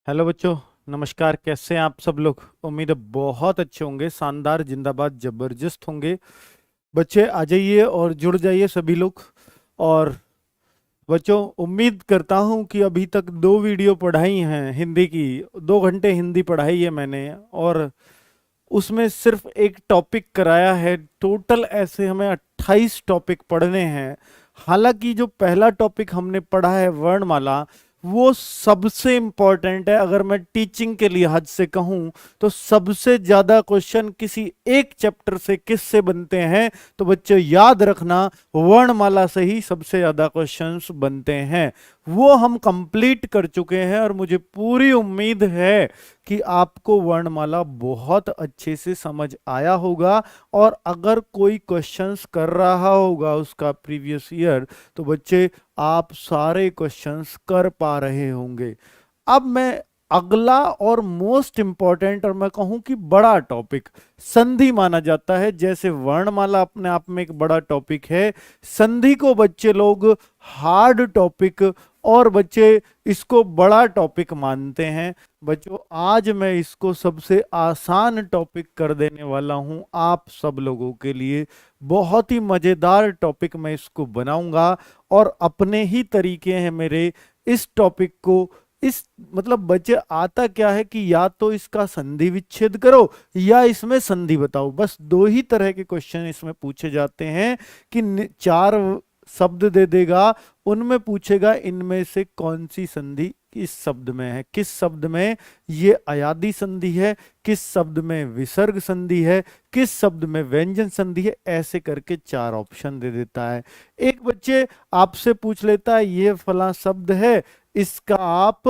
Hello बच्चों, नमस्कार। कैसे हैं आप सब लोग? उम्मीद है बहुत अच्छे होंगे, शानदार, जिंदाबाद, जबरदस्त होंगे। बच्चे आ जाइए और जुड़ जाइए सभी लोग। और बच्चों, उम्मीद करता हूं कि अभी तक 2 वीडियो पढ़ाई हैं हिंदी की। 2 घंटे हिंदी पढ़ाई है मैंने, और उसमें सिर्फ एक टॉपिक कराया है। टोटल ऐसे हमें 28 टॉपिक पढ़ने हैं। हालांकि जो पहला टॉपिक हमने पढ़ा है वर्णमाला, वो सबसे इंपॉर्टेंट है। अगर मैं टीचिंग के लिहाज से कहूं तो सबसे ज्यादा क्वेश्चन किसी एक चैप्टर से किससे बनते हैं, तो बच्चों याद रखना, वर्णमाला से ही सबसे ज्यादा क्वेश्चंस बनते हैं। वो हम कंप्लीट कर चुके हैं और मुझे पूरी उम्मीद है कि आपको वर्णमाला बहुत अच्छे से समझ आया होगा। और अगर कोई क्वेश्चंस कर रहा होगा उसका प्रीवियस ईयर, तो बच्चे आप सारे क्वेश्चंस कर पा रहे होंगे। अब मैं अगला और मोस्ट इंपॉर्टेंट, और मैं कहूं कि बड़ा टॉपिक, संधि माना जाता है। जैसे वर्णमाला अपने आप में एक बड़ा टॉपिक है, संधि को बच्चे लोग हार्ड टॉपिक और बच्चे इसको बड़ा टॉपिक मानते हैं। बच्चों, आज मैं इसको सबसे आसान टॉपिक कर देने वाला हूं आप सब लोगों के लिए। बहुत ही मजेदार टॉपिक मैं इसको बनाऊंगा, और अपने ही तरीके हैं मेरे इस टॉपिक को। इस मतलब बच्चे, आता क्या है कि या तो इसका संधि विच्छेद करो या इसमें संधि बताओ। बस 2 ही तरह के क्वेश्चन इसमें पूछे जाते हैं कि 4 शब्द दे देगा, उनमें पूछेगा इनमें से कौन सी संधि किस शब्द में है, किस शब्द में ये अयादी संधि है, किस शब्द में विसर्ग संधि है, किस शब्द में व्यंजन संधि है। ऐसे करके 4 ऑप्शन दे देता है। एक बच्चे आपसे पूछ लेता है ये फला शब्द है, इसका आप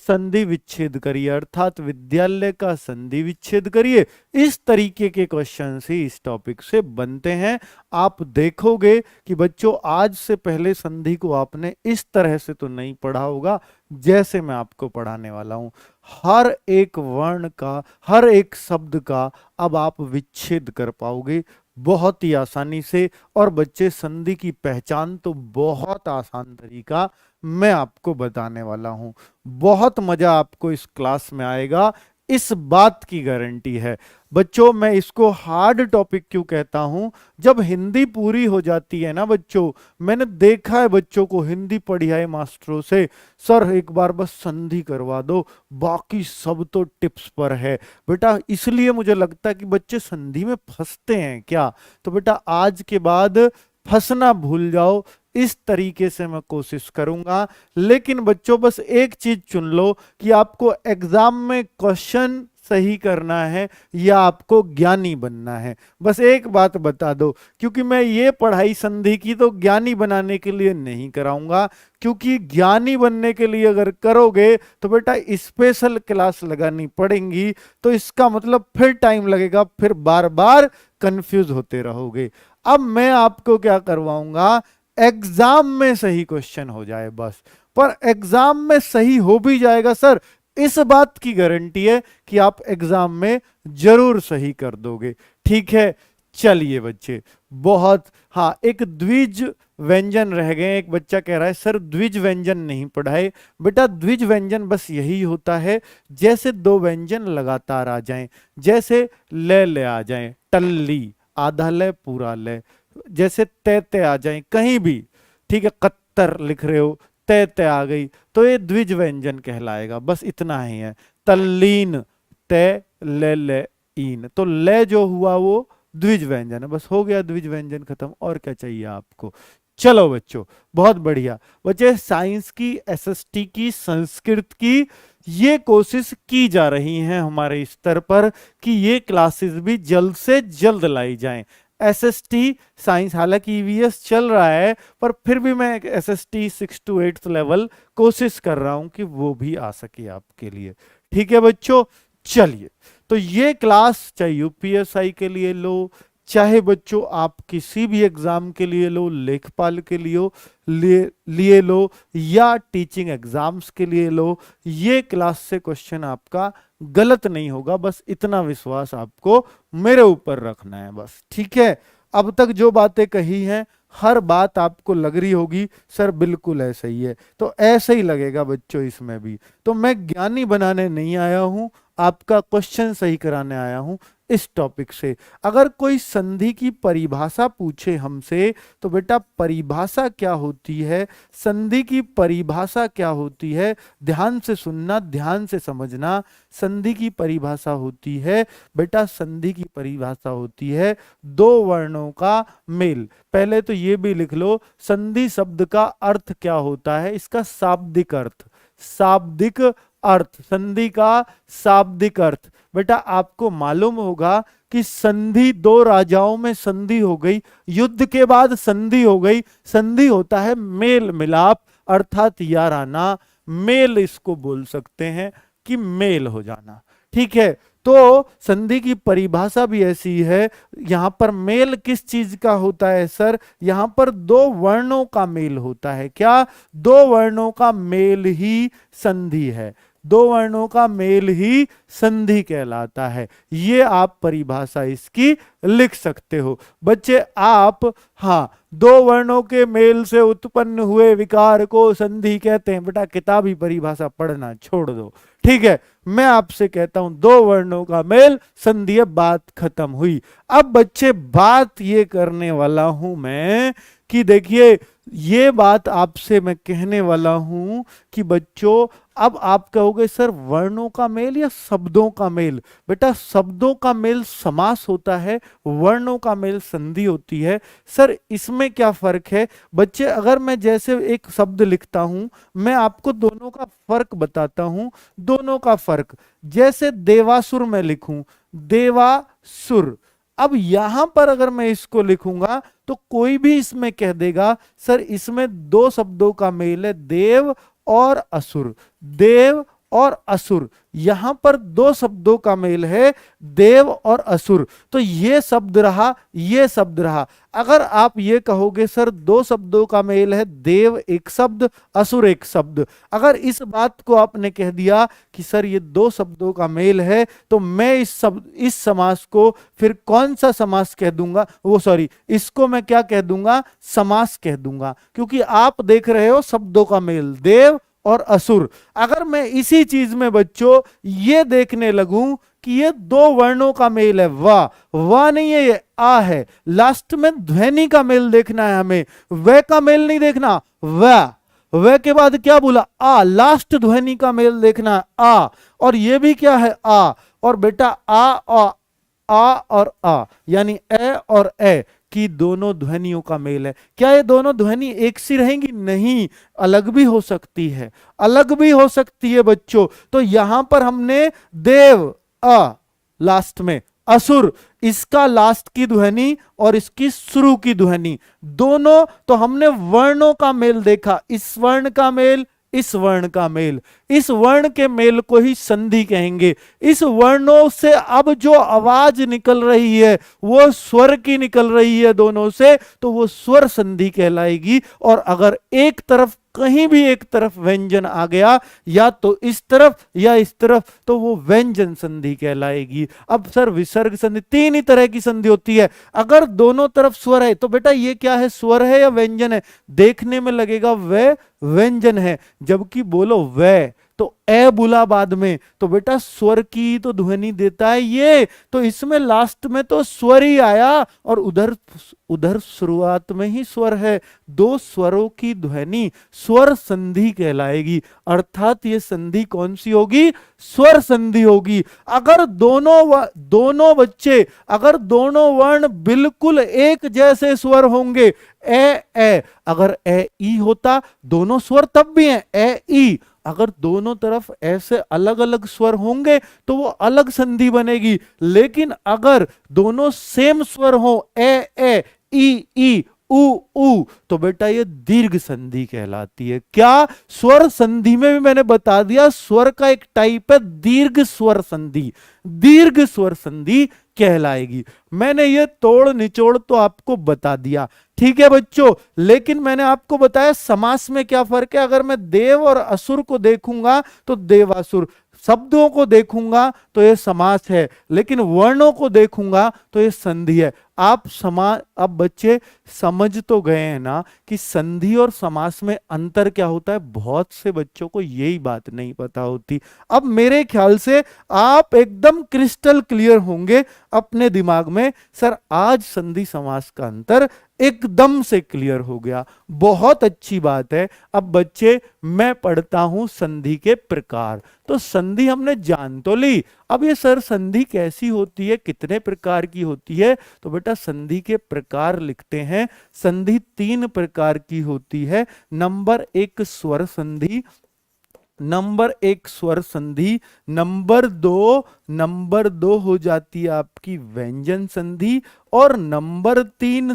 संधि विच्छेद करिए, अर्थात विद्यालय का संधि विच्छेद करिए। इस तरीके के क्वेश्चंस ही इस टॉपिक से बनते हैं। आप देखोगे कि बच्चों, आज से पहले संधि को आपने इस तरह से तो नहीं पढ़ा होगा जैसे मैं आपको पढ़ाने वाला हूं। हर एक वर्ण का, हर एक शब्द का अब आप विच्छेद कर पाओगे बहुत ही आसानी से। और बच्चे, संधि की पहचान तो बहुत आसान तरीका मैं आपको बताने वाला हूं। बहुत मजा आपको इस क्लास में आएगा, इस बात की गारंटी है। बच्चों, मैं इसको हार्ड टॉपिक क्यों कहता हूं? जब हिंदी पूरी हो जाती है ना बच्चों, मैंने देखा है बच्चों को हिंदी पढ़ियाए मास्टरों से, सर एक बार बस संधि करवा दो, बाकी सब तो टिप्स पर है। बेटा, इसलिए मुझे लगता है कि बच्चे संधि में फंसते हैं क्या। तो बेटा, आज के बाद फंसना भूल जाओ। इस तरीके से मैं कोशिश करूंगा। लेकिन बच्चों, बस एक चीज चुन लो कि आपको एग्जाम में क्वेश्चन सही करना है या आपको ज्ञानी बनना है। बस एक बात बता दो, क्योंकि मैं ये पढ़ाई संधि की तो ज्ञानी बनाने के लिए नहीं कराऊंगा। क्योंकि ज्ञानी बनने के लिए अगर करोगे तो बेटा स्पेशल क्लास लगानी पड़ेंगी, तो इसका मतलब फिर टाइम लगेगा, फिर बार बार कंफ्यूज होते रहोगे। अब मैं आपको क्या करवाऊंगा, एग्जाम में सही क्वेश्चन हो जाए बस। पर एग्जाम में सही हो भी जाएगा सर, इस बात की गारंटी है कि आप एग्जाम में जरूर सही कर दोगे। ठीक है, चलिए बच्चे, बहुत, हाँ, एक द्विज व्यंजन रह गए। एक बच्चा कह रहा है सर द्विज व्यंजन नहीं पढ़ाए। बेटा, द्विज व्यंजन बस यही होता है, जैसे 2 व्यंजन लगातार आ जाएं, जैसे ले ले आ जाएं, टल्ली, आधा ले पूरा ले, जैसे तय तय आ जाए कहीं भी। ठीक है, कत्तर लिख रहे हो, तय तय आ गई, तो ये द्विज व्यंजन कहलाएगा। बस इतना ही है। तल्लीन, तय ले ले ईन, तो ले जो हुआ वो द्विज व्यंजन है। बस हो गया द्विज व्यंजन खत्म, और क्या चाहिए आपको। चलो बच्चों, बहुत बढ़िया। बच्चे, साइंस की, एसएसटी की, संस्कृत की ये कोशिश की जा रही है हमारे स्तर पर कि ये क्लासेस भी जल्द से जल्द लाई जाएं। एसएसटी साइंस, हालांकि ईवीएस चल रहा है, पर फिर भी मैं एसएसटी 6 to 8 लेवल कोशिश कर रहा हूं कि वो भी आ सके आपके लिए। ठीक है बच्चों, चलिए। तो ये क्लास चाहे यूपीएसआई के लिए लो, चाहे बच्चों आप किसी भी एग्जाम के लिए लो, लेखपाल के लिए लो, या टीचिंग एग्जाम्स के लिए लो, ये क्लास से क्वेश्चन आपका गलत नहीं होगा। बस इतना विश्वास आपको मेरे ऊपर रखना है बस। ठीक है, अब तक जो बातें कही हैं हर बात आपको लग रही होगी सर बिल्कुल ऐसा ही है, तो ऐसे ही लगेगा बच्चों इसमें भी। तो मैं ज्ञानी बनाने नहीं आया हूं, आपका क्वेश्चन सही कराने आया हूं इस टॉपिक से। अगर कोई संधि की परिभाषा पूछे हमसे तो बेटा परिभाषा क्या होती है, संधि की परिभाषा क्या होती है, ध्यान से सुनना, ध्यान से समझना। संधि की परिभाषा होती है बेटा, संधि की परिभाषा होती है दो वर्णों का मेल। पहले तो ये भी लिख लो, संधि शब्द का अर्थ क्या होता है, इसका शाब्दिक अर्थ, शाब्दिक अर्थ, संधि का शाब्दिक अर्थ। बेटा आपको मालूम होगा कि संधि, दो राजाओं में संधि हो गई, युद्ध के बाद संधि हो गई। संधि होता है मेल मिलाप, अर्थात याराना, मेल इसको बोल सकते हैं कि मेल हो जाना। ठीक है, तो संधि की परिभाषा भी ऐसी है। यहां पर मेल किस चीज का होता है सर, यहां पर दो वर्णों का मेल होता है। क्या? दो वर्णों का मेल ही संधि है, दो वर्णों का मेल ही संधि कहलाता है। ये आप परिभाषा इसकी लिख सकते हो बच्चे आप। हाँ, दो वर्णों के मेल से उत्पन्न हुए विकार को संधि कहते हैं। बेटा किताबी परिभाषा पढ़ना छोड़ दो, ठीक है। मैं आपसे कहता हूं दो वर्णों का मेल संधि है, बात खत्म हुई। अब बच्चे बात ये करने वाला हूं मैं कि देखिए, ये बात आपसे मैं कहने वाला हूं कि बच्चों अब आप कहोगे सर वर्णों का मेल या शब्दों का मेल। बेटा शब्दों का मेल समास होता है, वर्णों का मेल संधि होती है। सर इसमें क्या फर्क है बच्चे? अगर मैं जैसे एक शब्द लिखता हूं, मैं आपको दोनों का फर्क बताता हूं, दोनों का फर्क। जैसे देवासुर मैं लिखूं, देवासुर, अब यहां पर अगर मैं इसको लिखूंगा तो कोई भी इसमें कह देगा सर इसमें दो शब्दों का मेल है, देव और असुर, देव और असुर। यहां पर दो शब्दों का मेल है, देव और असुर। तो ये शब्द रहा, ये शब्द रहा। अगर आप ये कहोगे सर दो शब्दों का मेल है, देव एक शब्द, असुर एक शब्द, अगर इस बात को आपने कह दिया कि सर ये दो शब्दों का मेल है, तो मैं इस समास को फिर कौन सा समास कह दूंगा, वो सॉरी, इसको मैं क्या कह दूंगा, समास कह दूंगा। क्योंकि आप देख रहे हो शब्दों का मेल देव और असुर। अगर मैं इसी चीज में बच्चों ये देखने लगूं कि ये दो वर्णों का मेल है, वाह वाह नहीं है, ये आ है, लास्ट में ध्वनि का मेल देखना है हमें, व का मेल नहीं देखना, वाह, व के बाद क्या बोला, आ, लास्ट ध्वनि का मेल देखना है, आ, और ये भी क्या है, आ, और बेटा आ और आ यानी ए और ए की दोनों ध्वनियों का मेल है। क्या ये दोनों ध्वनि एक सी रहेंगी? नहीं, अलग भी हो सकती है, अलग भी हो सकती है बच्चों। तो यहां पर हमने देव अ, लास्ट में असुर, इसका लास्ट की ध्वनि और इसकी शुरू की ध्वनि दोनों, तो हमने वर्णों का मेल देखा, इस वर्ण का मेल, इस वर्ण का मेल, इस वर्ण के मेल को ही संधि कहेंगे। इस वर्णों से अब जो आवाज निकल रही है वो स्वर की निकल रही है दोनों से, तो वो स्वर संधि कहलाएगी। और अगर एक तरफ, कहीं भी एक तरफ व्यंजन आ गया, या तो इस तरफ या इस तरफ, तो वो व्यंजन संधि कहलाएगी। अब सर विसर्ग संधि, तीन ही तरह की संधि होती है। अगर दोनों तरफ स्वर है तो बेटा ये क्या है, स्वर है या व्यंजन है? देखने में लगेगा वह व्यंजन है, जबकि बोलो वह तो ए बुला बाद में, तो बेटा स्वर की तो ध्वनि देता है ये, तो इसमें लास्ट में तो स्वर ही आया, और उधर उधर शुरुआत में ही स्वर है। दो स्वरों की ध्वनि स्वर संधि कहलाएगी। अर्थात ये संधि कौन सी होगी? स्वर संधि होगी। अगर दोनों बच्चे, अगर दोनों वर्ण बिल्कुल एक जैसे स्वर होंगे, ए, अगर ए ई होता, दोनों स्वर तब भी हैं ए ई, अगर दोनों तरफ ऐसे अलग अलग स्वर होंगे तो वो अलग संधि बनेगी। लेकिन अगर दोनों सेम स्वर हो, ए ई उ, तो बेटा ये दीर्घ संधि कहलाती है। क्या? स्वर संधि में भी मैंने बता दिया, स्वर का एक टाइप है दीर्घ स्वर संधि, दीर्घ स्वर संधि कहलाएगी। मैंने ये तोड़ निचोड़ तो आपको बता दिया, ठीक है बच्चों। लेकिन मैंने आपको बताया समास में क्या फर्क है। अगर मैं देव और असुर को देखूंगा तो देवासुर, शब्दों को देखूंगा तो ये समास है, लेकिन वर्णों को देखूंगा तो ये संधि है। अब बच्चे समझ तो गए हैं ना कि संधि और समास में अंतर क्या होता है। बहुत से बच्चों को यही बात नहीं पता होती। अब मेरे ख्याल से आप एकदम क्रिस्टल क्लियर होंगे अपने दिमाग में, सर आज संधि समास का अंतर एकदम से क्लियर हो गया। बहुत अच्छी बात है। अब बच्चे मैं पढ़ता हूं संधि के प्रकार। तो संधि हमने जान तो ली, अब ये सर संधि कैसी होती है, कितने प्रकार की होती है। तो बेटा संधि के प्रकार लिखते हैं। संधि 3 प्रकार की होती है। नंबर 1 स्वर संधि, स्वर संधि, नंबर दो हो जाती है आपकी व्यंजन संधि, और नंबर तीन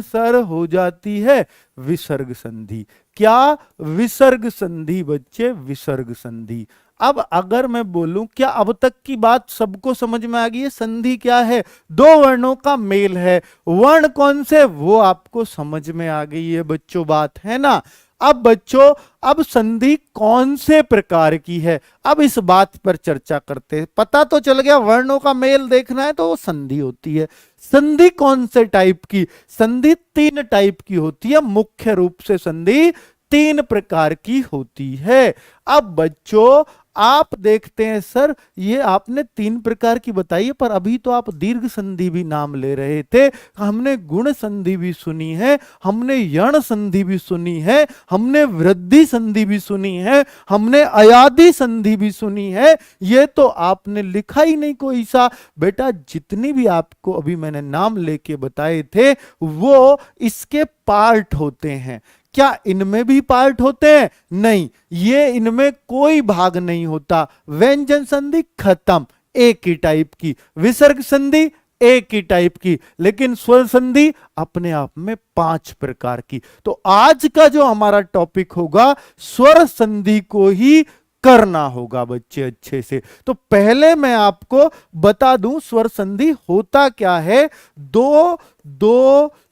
सर हो जाती है विसर्ग संधि। क्या? विसर्ग संधि बच्चे, विसर्ग संधि। अब अगर मैं बोलूं, क्या अब तक की बात सबको समझ में आ गई है? संधि क्या है? दो वर्णों का मेल है। वर्ण कौन से, वो आपको समझ में आ गई है बच्चों, बात है ना। अब बच्चों, अब संधि कौन से प्रकार की है, अब इस बात पर चर्चा करते हैं। पता तो चल गया वर्णों का मेल देखना है तो वो संधि होती है। संधि कौन से टाइप की? संधि 3 टाइप की होती है। मुख्य रूप से संधि 3 प्रकार की होती है। अब बच्चों आप देखते हैं, सर ये आपने 3 प्रकार की बताई है, पर अभी तो आप दीर्घ संधि भी नाम ले रहे थे। हमने गुण संधि भी सुनी है, हमने यण संधि भी सुनी है, हमने वृद्धि संधि भी सुनी है, हमने अयादि संधि भी सुनी है। ये तो आपने लिखा ही नहीं कोई सा। बेटा जितनी भी आपको अभी मैंने नाम लेके बताए थे वो इसके पार्ट होते हैं। क्या इनमें भी पार्ट होते हैं? नहीं, ये इनमें कोई भाग नहीं होता। व्यंजन संधि खत्म, एक ही टाइप की। विसर्ग संधि एक ही टाइप की। लेकिन स्वर संधि अपने आप में 5 प्रकार की। तो आज का जो हमारा टॉपिक होगा, स्वर संधि को ही करना होगा बच्चे अच्छे से। तो पहले मैं आपको बता दूं स्वर संधि होता क्या है। दो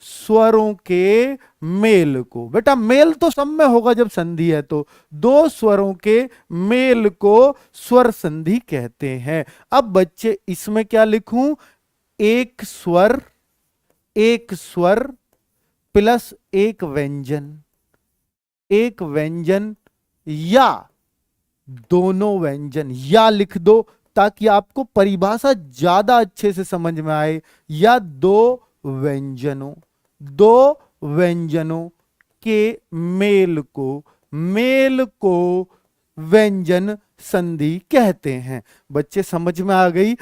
स्वरों के मेल को, बेटा मेल तो सब में होगा जब संधि है, तो दो स्वरों के मेल को स्वर संधि कहते हैं। अब बच्चे इसमें क्या लिखूं? एक स्वर प्लस एक व्यंजन या दोनों व्यंजन, या लिख दो ताकि आपको परिभाषा ज्यादा अच्छे से समझ में आए। या दो व्यंजनों के मेल को व्यंजन संधि कहते हैं। बच्चे समझ में आ गई?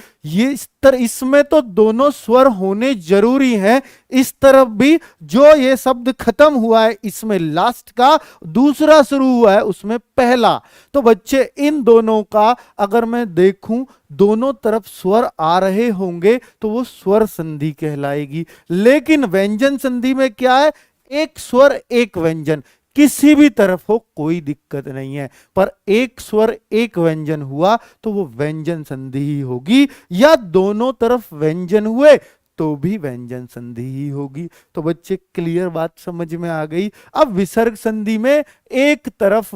इसमें तो दोनों स्वर होने जरूरी हैं। इस तरफ भी जो ये शब्द खत्म हुआ है इसमें लास्ट का, दूसरा शुरू हुआ है उसमें पहला। तो बच्चे इन दोनों का अगर मैं देखूं, दोनों तरफ स्वर आ रहे होंगे तो वो स्वर संधि कहलाएगी। लेकिन व्यंजन संधि में क्या है? एक स्वर एक व्यंजन, किसी भी तरफ हो कोई दिक्कत नहीं है, पर एक स्वर एक व्यंजन हुआ तो वो व्यंजन संधि ही होगी। या दोनों तरफ व्यंजन हुए तो भी व्यंजन संधि ही होगी। तो बच्चे क्लियर बात समझ में आ गई। अब विसर्ग संधि में एक तरफ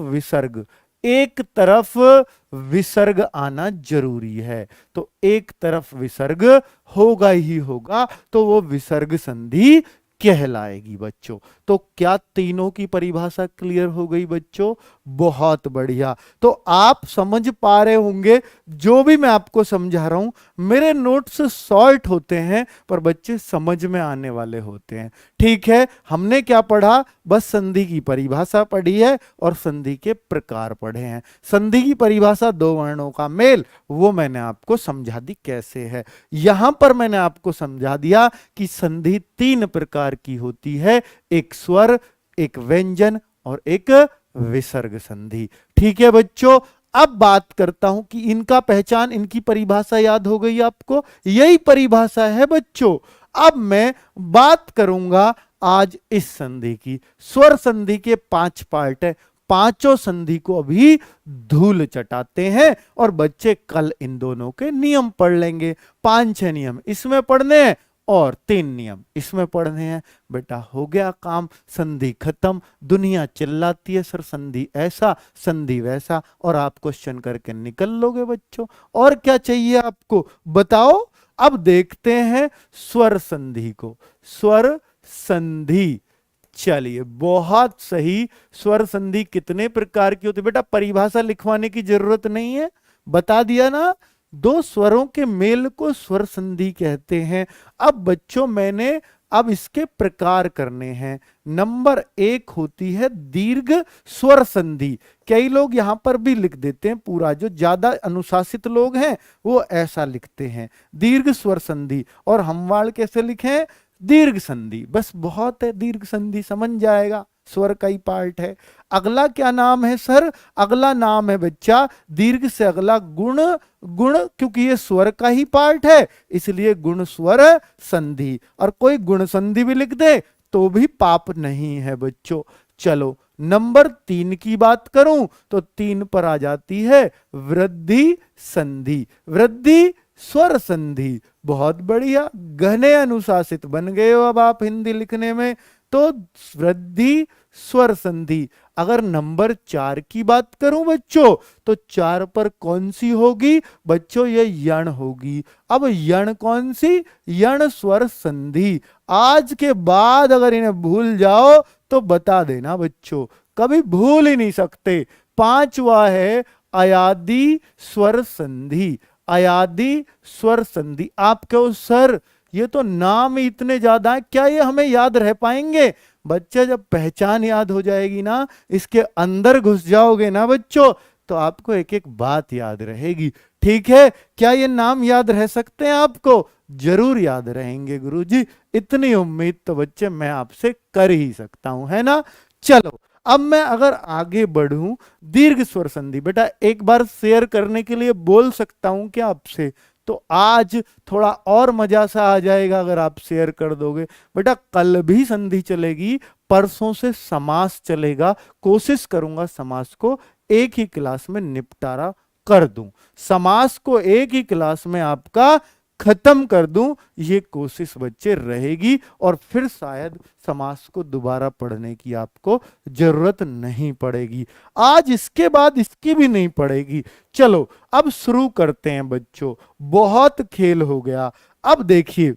विसर्ग आना जरूरी है। तो एक तरफ विसर्ग होगा ही होगा, तो वो विसर्ग संधि कहलाएगी बच्चों। तो क्या तीनों की परिभाषा क्लियर हो गई बच्चों? बहुत बढ़िया। तो आप समझ पा रहे होंगे जो भी मैं आपको समझा रहा हूं। मेरे नोट्स शॉर्ट होते हैं पर बच्चे समझ में आने वाले होते हैं। ठीक है, हमने क्या पढ़ा? बस संधि की परिभाषा पढ़ी है और संधि के प्रकार पढ़े हैं। संधि की परिभाषा दो वर्णों का मेल, वो मैंने आपको समझा दी कैसे है। यहां पर मैंने आपको समझा दिया कि संधि 3 प्रकार की होती है, एक स्वर, एक व्यंजन और एक विसर्ग संधि। ठीक है बच्चों, अब बात करता हूं कि इनका पहचान, इनकी परिभाषा याद हो गई आपको? यही परिभाषा है बच्चों। अब मैं बात करूंगा आज इस संधि की। स्वर संधि के 5 पार्ट है, पांचों संधि को अभी धूल चटाते हैं और बच्चे कल इन दोनों के नियम पढ़ लेंगे। 5-6 नियम इसमें पढ़ने हैं और 3 नियम इसमें पढ़ने हैं। बेटा हो गया काम, संधि खत्म। दुनिया चिल्लाती है सर संधि ऐसा, संधि वैसा, और आप क्वेश्चन करके निकल लोगे बच्चों। और क्या चाहिए आपको बताओ? अब देखते हैं स्वर संधि को। स्वर संधि, चलिए बहुत सही। स्वर संधि कितने प्रकार की होती है बेटा, परिभाषा लिखवाने की जरूरत नहीं है, बता दिया ना, दो स्वरों के मेल को स्वर संधि कहते हैं। अब बच्चों मैंने अब इसके प्रकार करने हैं। नंबर 1 होती है दीर्घ स्वर संधि। कई लोग यहां पर भी लिख देते हैं पूरा, जो ज्यादा अनुशासित लोग हैं वो ऐसा लिखते हैं दीर्घ स्वर संधि, और हमवाड़ कैसे लिखें, दीर्घ संधि। बस बहुत है, दीर्घ संधि समझ जाएगा, स्वर का ही पार्ट है। अगला क्या नाम है सर, अगला नाम है बच्चा दीर्घ से अगला गुण। गुण क्योंकि ये स्वर का ही पार्ट है इसलिए गुण स्वर संधि, और कोई गुण संधि भी लिख दे तो भी पाप नहीं है बच्चों। चलो नंबर 3 की बात करूं तो 3 पर आ जाती है वृद्धि संधि। वृद्धि स्वर संधि, बहुत बढ़िया, घने अनुशासित बन गए हो अब आप हिंदी लिखने में। तो वृद्धि स्वर संधि। अगर नंबर 4 की बात करूं बच्चों तो 4 पर कौन सी होगी बच्चों, ये यण होगी। अब यण कौन सी, यण स्वर संधि। आज के बाद अगर इन्हें भूल जाओ तो बता देना बच्चों, कभी भूल ही नहीं सकते। 5वां है अयादि स्वर संधि। अयादि स्वर संधि। आप कहो सर ये तो नाम ही इतने ज्यादा है, क्या ये हमें याद रह पाएंगे? बच्चे जब पहचान याद हो जाएगी ना, इसके अंदर घुस जाओगे ना बच्चों, तो आपको एक एक बात याद रहेगी। ठीक है, क्या ये नाम याद रह सकते हैं आपको? जरूर याद रहेंगे गुरुजी, इतनी उम्मीद तो बच्चे मैं आपसे कर ही सकता हूं, है ना। चलो अब मैं अगर आगे बढ़ूं, दीर्घ स्वर संधि बेटा एक बार शेयर करने के लिए बोल सकता हूं क्या आपसे? तो आज थोड़ा और मजा सा आ जाएगा अगर आप शेयर कर दोगे। बेटा कल भी संधि चलेगी, परसों से समास चलेगा। कोशिश करूंगा समास को एक ही क्लास में निपटारा कर दूं, समास को एक ही क्लास में आपका खत्म कर दूं, ये कोशिश बच्चे रहेगी। और फिर शायद समास को दोबारा पढ़ने की आपको जरूरत नहीं पड़ेगी, आज इसके बाद इसकी भी नहीं पड़ेगी। चलो अब शुरू करते हैं बच्चों, बहुत खेल हो गया। अब देखिए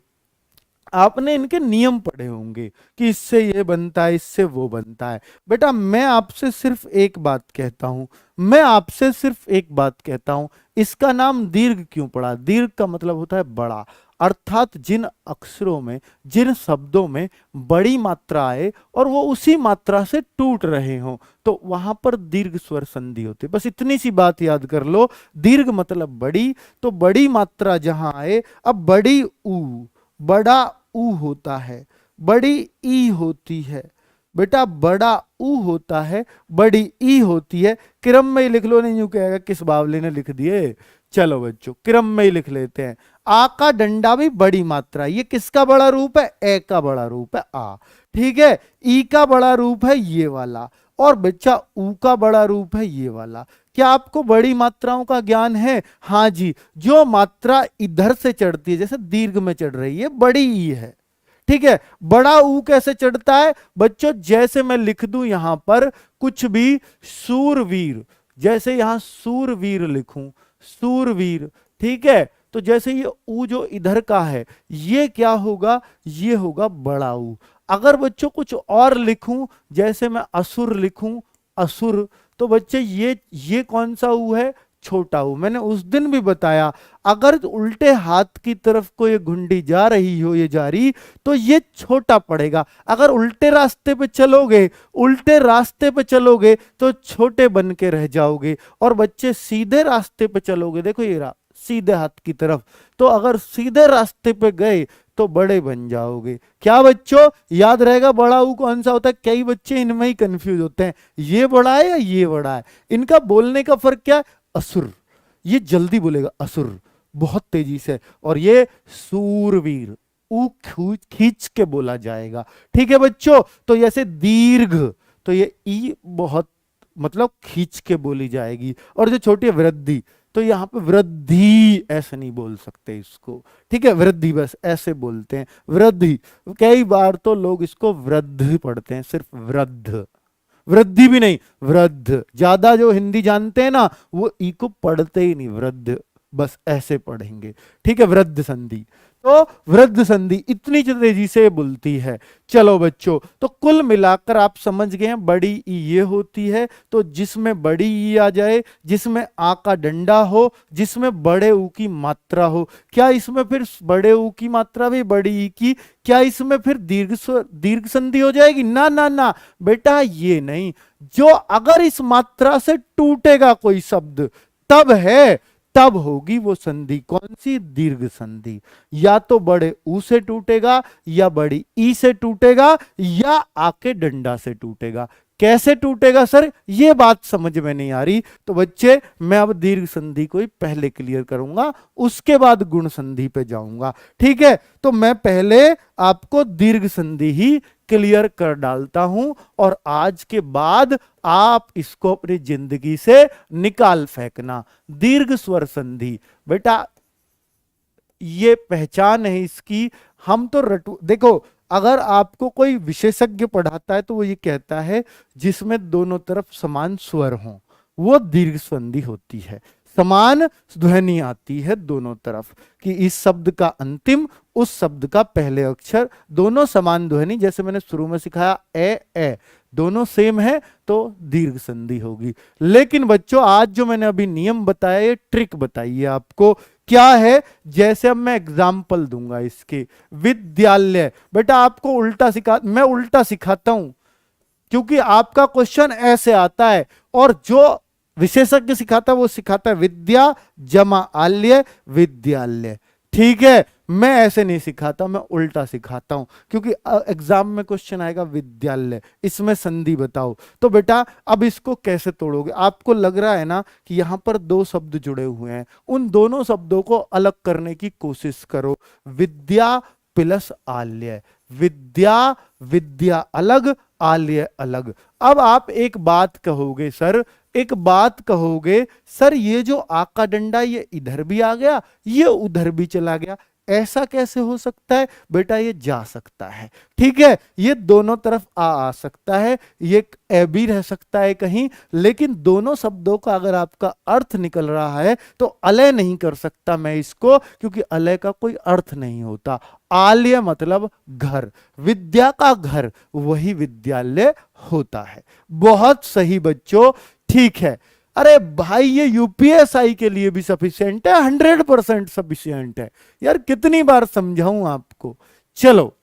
आपने इनके नियम पढ़े होंगे कि इससे ये बनता है, इससे वो बनता है। बेटा मैं आपसे सिर्फ एक बात कहता हूं, मैं आपसे सिर्फ एक बात कहता हूं, इसका नाम दीर्घ क्यों पड़ा? दीर्घ का मतलब होता है बड़ा, अर्थात जिन अक्षरों में, जिन शब्दों में बड़ी मात्रा आए और वो उसी मात्रा से टूट रहे हों, तो वहां पर दीर्घ स्वर संधि होती है। बस इतनी सी बात याद कर लो, दीर्घ मतलब बड़ी, तो बड़ी मात्रा जहां आए, अब बड़ी ऊ, बड़ा ऊ होता है, बड़ी ई होती है बेटा, बड़ा ऊ होता है, बड़ी ई होती है। क्रम में ही लिख लो, नहीं यूं कहेगा किस बावले ने लिख दिए। चलो बच्चों क्रम में ही लिख लेते हैं। आ का डंडा भी बड़ी मात्रा, ये किसका बड़ा रूप है? ए का बड़ा रूप है आ, ठीक है। ई का बड़ा रूप है ये वाला, और बच्चा ऊ का बड़ा रूप है ये वाला। क्या आपको बड़ी मात्राओं का ज्ञान है? हाँ जी, जो मात्रा इधर से चढ़ती है, जैसे दीर्घ में चढ़ रही है, बड़ी ई है, ठीक है। बड़ा ऊ कैसे चढ़ता है बच्चों? जैसे मैं लिख दूं यहां पर कुछ भी, सूरवीर, जैसे यहां सूरवीर लिखूं, सूरवीर, ठीक है। तो जैसे ये ऊ जो इधर का है, ये क्या होगा? ये होगा बड़ा ऊ। अगर बच्चों कुछ और लिखूं, जैसे मैं असुर लिखूं, असुर, तो बच्चे ये कौन सा ऊ है? छोटा ऊ। मैंने उस दिन भी बताया, अगर उल्टे हाथ की तरफ को ये घुंडी जा रही हो, ये जा रही, तो ये छोटा पड़ेगा। अगर उल्टे रास्ते पे चलोगे, उल्टे रास्ते पे चलोगे तो छोटे बन के रह जाओगे। और बच्चे सीधे रास्ते पे चलोगे, देखो ये रहा सीधे हाथ की तरफ, तो अगर सीधे रास्ते पे गए तो बड़े बन जाओगे। क्या बच्चों याद रहेगा बड़ा ऊ कौन सा होता है? कई बच्चे इनमें ही कंफ्यूज होते हैं, ये बड़ा है या ये बड़ा है। इनका बोलने का फर्क क्या है? असुर, ये जल्दी बोलेगा असुर, बहुत तेजी से, और ये सूरवीर, ऊ खींच के बोला जाएगा, ठीक है बच्चों। तो जैसे दीर्घ, तो ये ई बहुत मतलब खींच के बोली जाएगी। और जो छोटी है वृद्धि, तो यहां पे वृद्धि ऐसे नहीं बोल सकते इसको, ठीक है, वृद्धि बस ऐसे बोलते हैं, वृद्धि। कई बार तो लोग इसको वृद्ध पढ़ते हैं, सिर्फ वृद्ध, वृद्धि भी नहीं, वृद्ध। ज्यादा जो हिंदी जानते हैं ना वो ई को पढ़ते ही नहीं, वृद्ध, बस ऐसे पढ़ेंगे। ठीक है, वृद्ध संधि। तो वृद्ध संधि इतनी तेजी से बोलती है। चलो बच्चों, तो कुल मिलाकर आप समझ गए हैं, बड़ी ई ये होती है, तो जिसमें बड़ी ई आ जाए, जिसमें आ का डंडा हो, जिसमें बड़े ऊ की मात्रा हो, क्या इसमें फिर बड़े ऊ की मात्रा भी बड़ी ई की, क्या इसमें फिर दीर्घ संधि हो जाएगी? ना ना ना बेटा, ये नहीं। जो अगर इस मात्रा से टूटेगा कोई शब्द, तब है, तब होगी वो संधि। कौन सी? दीर्घ संधि। या तो बड़े ऊ से टूटेगा, या बड़ी ई से टूटेगा, या आके डंडा से टूटेगा। कैसे टूटेगा सर, ये बात समझ में नहीं आ रही, तो बच्चे मैं अब दीर्घ संधि को ही पहले क्लियर करूंगा, उसके बाद गुण संधि पे जाऊंगा। ठीक है, तो मैं पहले आपको दीर्घ संधि ही क्लियर कर डालता हूं, और आज के बाद आप इसको अपनी जिंदगी से निकाल फेंकना। दीर्घ स्वर संधि बेटा, ये पहचान है इसकी। हम तो रटू, देखो, अगर आपको कोई विशेषज्ञ पढ़ाता है तो वो ये कहता है जिसमें दोनों तरफ समान स्वर हो, वो दीर्घ संधि होती है। समान ध्वनि आती है दोनों तरफ, कि इस शब्द का अंतिम, उस शब्द का पहले अक्षर, दोनों समान ध्वनि, जैसे मैंने शुरू में सिखाया ए, दोनों सेम है, तो दीर्घ संधि होगी। लेकिन बच्चों, आज जो मैंने अभी नियम बताया, ये ट्रिक बताइए आपको क्या है। जैसे अब मैं एग्जाम्पल दूंगा इसके, विद्यालय। बेटा आपको उल्टा मैं उल्टा सिखाता हूं, क्योंकि आपका क्वेश्चन ऐसे आता है, और जो विशेषज्ञ सिखाता है वो सिखाता है विद्या जमा आल्य विद्यालय। ठीक है, मैं ऐसे नहीं सिखाता, मैं उल्टा सिखाता हूं, क्योंकि एग्जाम में क्वेश्चन आएगा विद्यालय, इसमें संधि बताओ। तो बेटा अब इसको कैसे तोड़ोगे? आपको लग रहा है ना कि यहां पर दो शब्द जुड़े हुए हैं, उन दोनों शब्दों को अलग करने की कोशिश करो। विद्या प्लस आल्य, विद्या, विद्या अलग, आल्य अलग। अब आप एक बात कहोगे सर, एक बात कहोगे सर, ये जो आ का डंडा ये इधर भी आ गया, ये उधर भी चला गया, ऐसा कैसे हो सकता है? बेटा ये जा सकता है। ठीक है, ये दोनों तरफ आ सकता है, ये ए भी रह सकता है कहीं, लेकिन दोनों शब्दों का अगर आपका अर्थ निकल रहा है तो अलय नहीं कर सकता मैं इसको, क्योंकि अलय का कोई अर्थ नहीं होता। आल्य मतलब घर, विद्या का घर, वही विद्यालय होता है। बहुत सही बच्चों, ठीक है। अरे भाई, ये यूपीएसआई के लिए भी सफिशिएंट है, 100% सफिशिएंट है यार, कितनी बार समझाऊं आपको। चलो,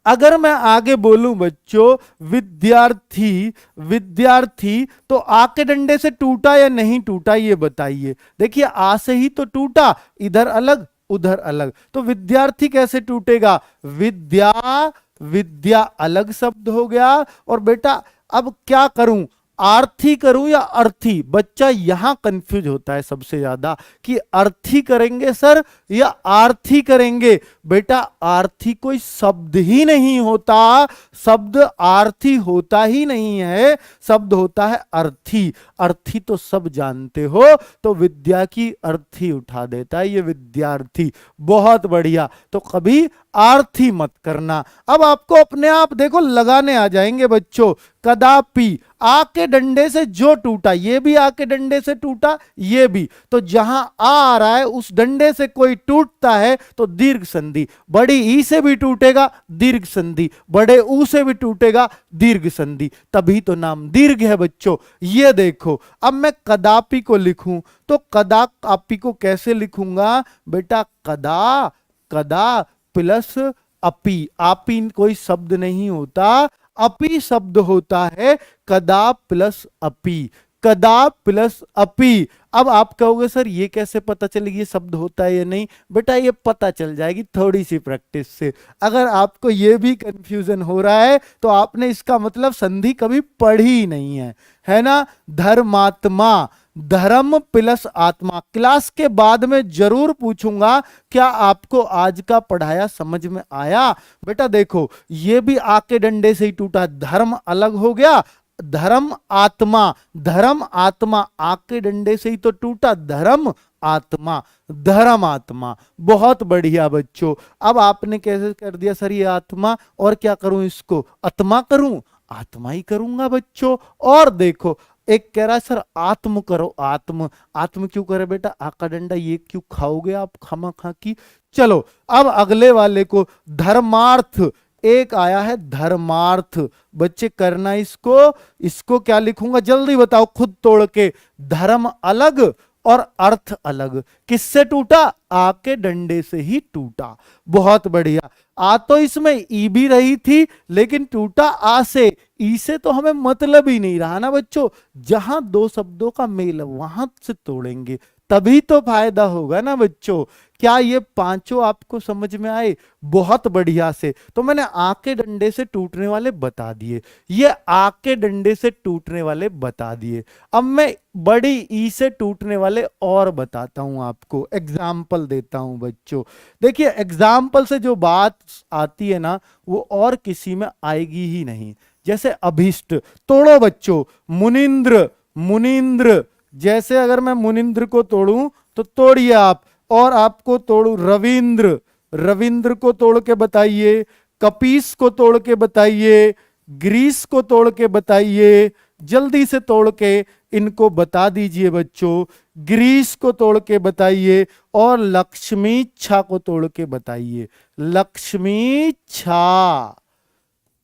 अगर मैं आगे बोलूं बच्चों, विद्यार्थी, विद्यार्थी, तो आ के डंडे से टूटा या नहीं टूटा ये बताइए। देखिए, आ से ही तो टूटा, इधर अलग उधर अलग, तो विद्यार्थी कैसे टूटेगा? विद्या, विद्या अलग शब्द हो गया। और बेटा अब क्या करूं, आर्थी करूं या अर्थी? बच्चा यहां कंफ्यूज होता है सबसे ज्यादा, कि अर्थी करेंगे सर या आर्थी करेंगे। बेटा आर्थी कोई शब्द ही नहीं होता, शब्द आर्थी होता ही नहीं है, शब्द होता है अर्थी। अर्थी तो सब जानते हो, तो विद्या की अर्थी उठा देता है ये विद्यार्थी। बहुत बढ़िया, तो कभी आर्थी मत करना। अब आपको अपने आप देखो लगाने आ जाएंगे बच्चों। कदापि, आ के डंडे से जो टूटा, ये भी आ के डंडे से टूटा, ये भी, तो जहां आ रहा है उस डंडे से कोई टूटता है तो दीर्घ संधि। बड़ी ई से भी टूटेगा दीर्घ संधि, बड़े ऊ से भी टूटेगा दीर्घ संधि, तभी तो नाम दीर्घ है बच्चों। ये देखो, अब मैं कदापि को लिखूं तो कदापि को कैसे लिखूंगा? बेटा कदा, कदा प्लस अपि, आपी कोई शब्द नहीं होता, अपि शब्द होता है। कदा प्लस अपि, कदा प्लस अपि। अब आप कहोगे सर ये कैसे पता चलेगी ये शब्द होता है या नहीं? बेटा ये पता चल जाएगी थोड़ी सी प्रैक्टिस से। अगर आपको ये भी कंफ्यूजन हो रहा है तो आपने इसका मतलब संधि कभी पढ़ी ही नहीं है ना? धर्मात्मा, धर्म प्लस आत्मा। क्लास के बाद में जरूर पूछूंगा क्या आपको आज का पढ़ाया समझ में आया? बेटा देखो, ये भी आके डंडे से ही टूटा, धर्म अलग हो गया, धर्म आत्मा, धर्म आत्मा आके डंडे से ही तो टूटा, धर्म आत्मा, धर्म आत्मा। बहुत बढ़िया बच्चों, अब आपने कैसे कर दिया सर ये आत्मा, और क्या करूं इसको? आत्मा करूं? आत्मा ही करूंगा बच्चों। और देखो, एक कह रहा है सर आत्म करो, आत्म, आत्म क्यों करे बेटा, आका डंडा ये क्यों खाओगे आप खामा खा की। चलो अब अगले वाले को धर्मार्थ, एक आया है धर्मार्थ, बच्चे करना इसको, इसको क्या लिखूंगा जल्दी बताओ खुद तोड़ के। धर्म अलग और अर्थ अलग, किससे टूटा, आ के डंडे से ही टूटा। बहुत बढ़िया। आ तो इसमें ई भी रही थी लेकिन टूटा आ से, ई से तो हमें मतलब ही नहीं रहा ना बच्चों। जहां दो शब्दों का मेल है वहां से तोड़ेंगे तभी तो फायदा होगा ना बच्चों। क्या ये पांचों आपको समझ में आए, बहुत बढ़िया से। तो मैंने आ के डंडे से टूटने वाले बता दिए, ये आ के डंडे से टूटने वाले बता दिए। अब मैं बड़ी ई से टूटने वाले और बताता हूं आपको, एग्जाम्पल देता हूं बच्चों। देखिए एग्जाम्पल से जो बात आती है ना वो और किसी में आएगी ही नहीं। जैसे अभिष्ट, तोड़ो बच्चों, मुनिंद्र, मुनिंद्र, जैसे अगर मैं मुनिंद्र को तोड़ूं तो तोड़िए आप, और आपको तोड़ू रविंद्र, रविंद्र को तोड़ के बताइए, कपीस को तोड़ के बताइए, ग्रीस को तोड़ के बताइए, जल्दी से तोड़ के इनको बता दीजिए बच्चों। ग्रीस को तोड़ के बताइए और लक्ष्मी छा को तोड़ के बताइए, लक्ष्मी छा।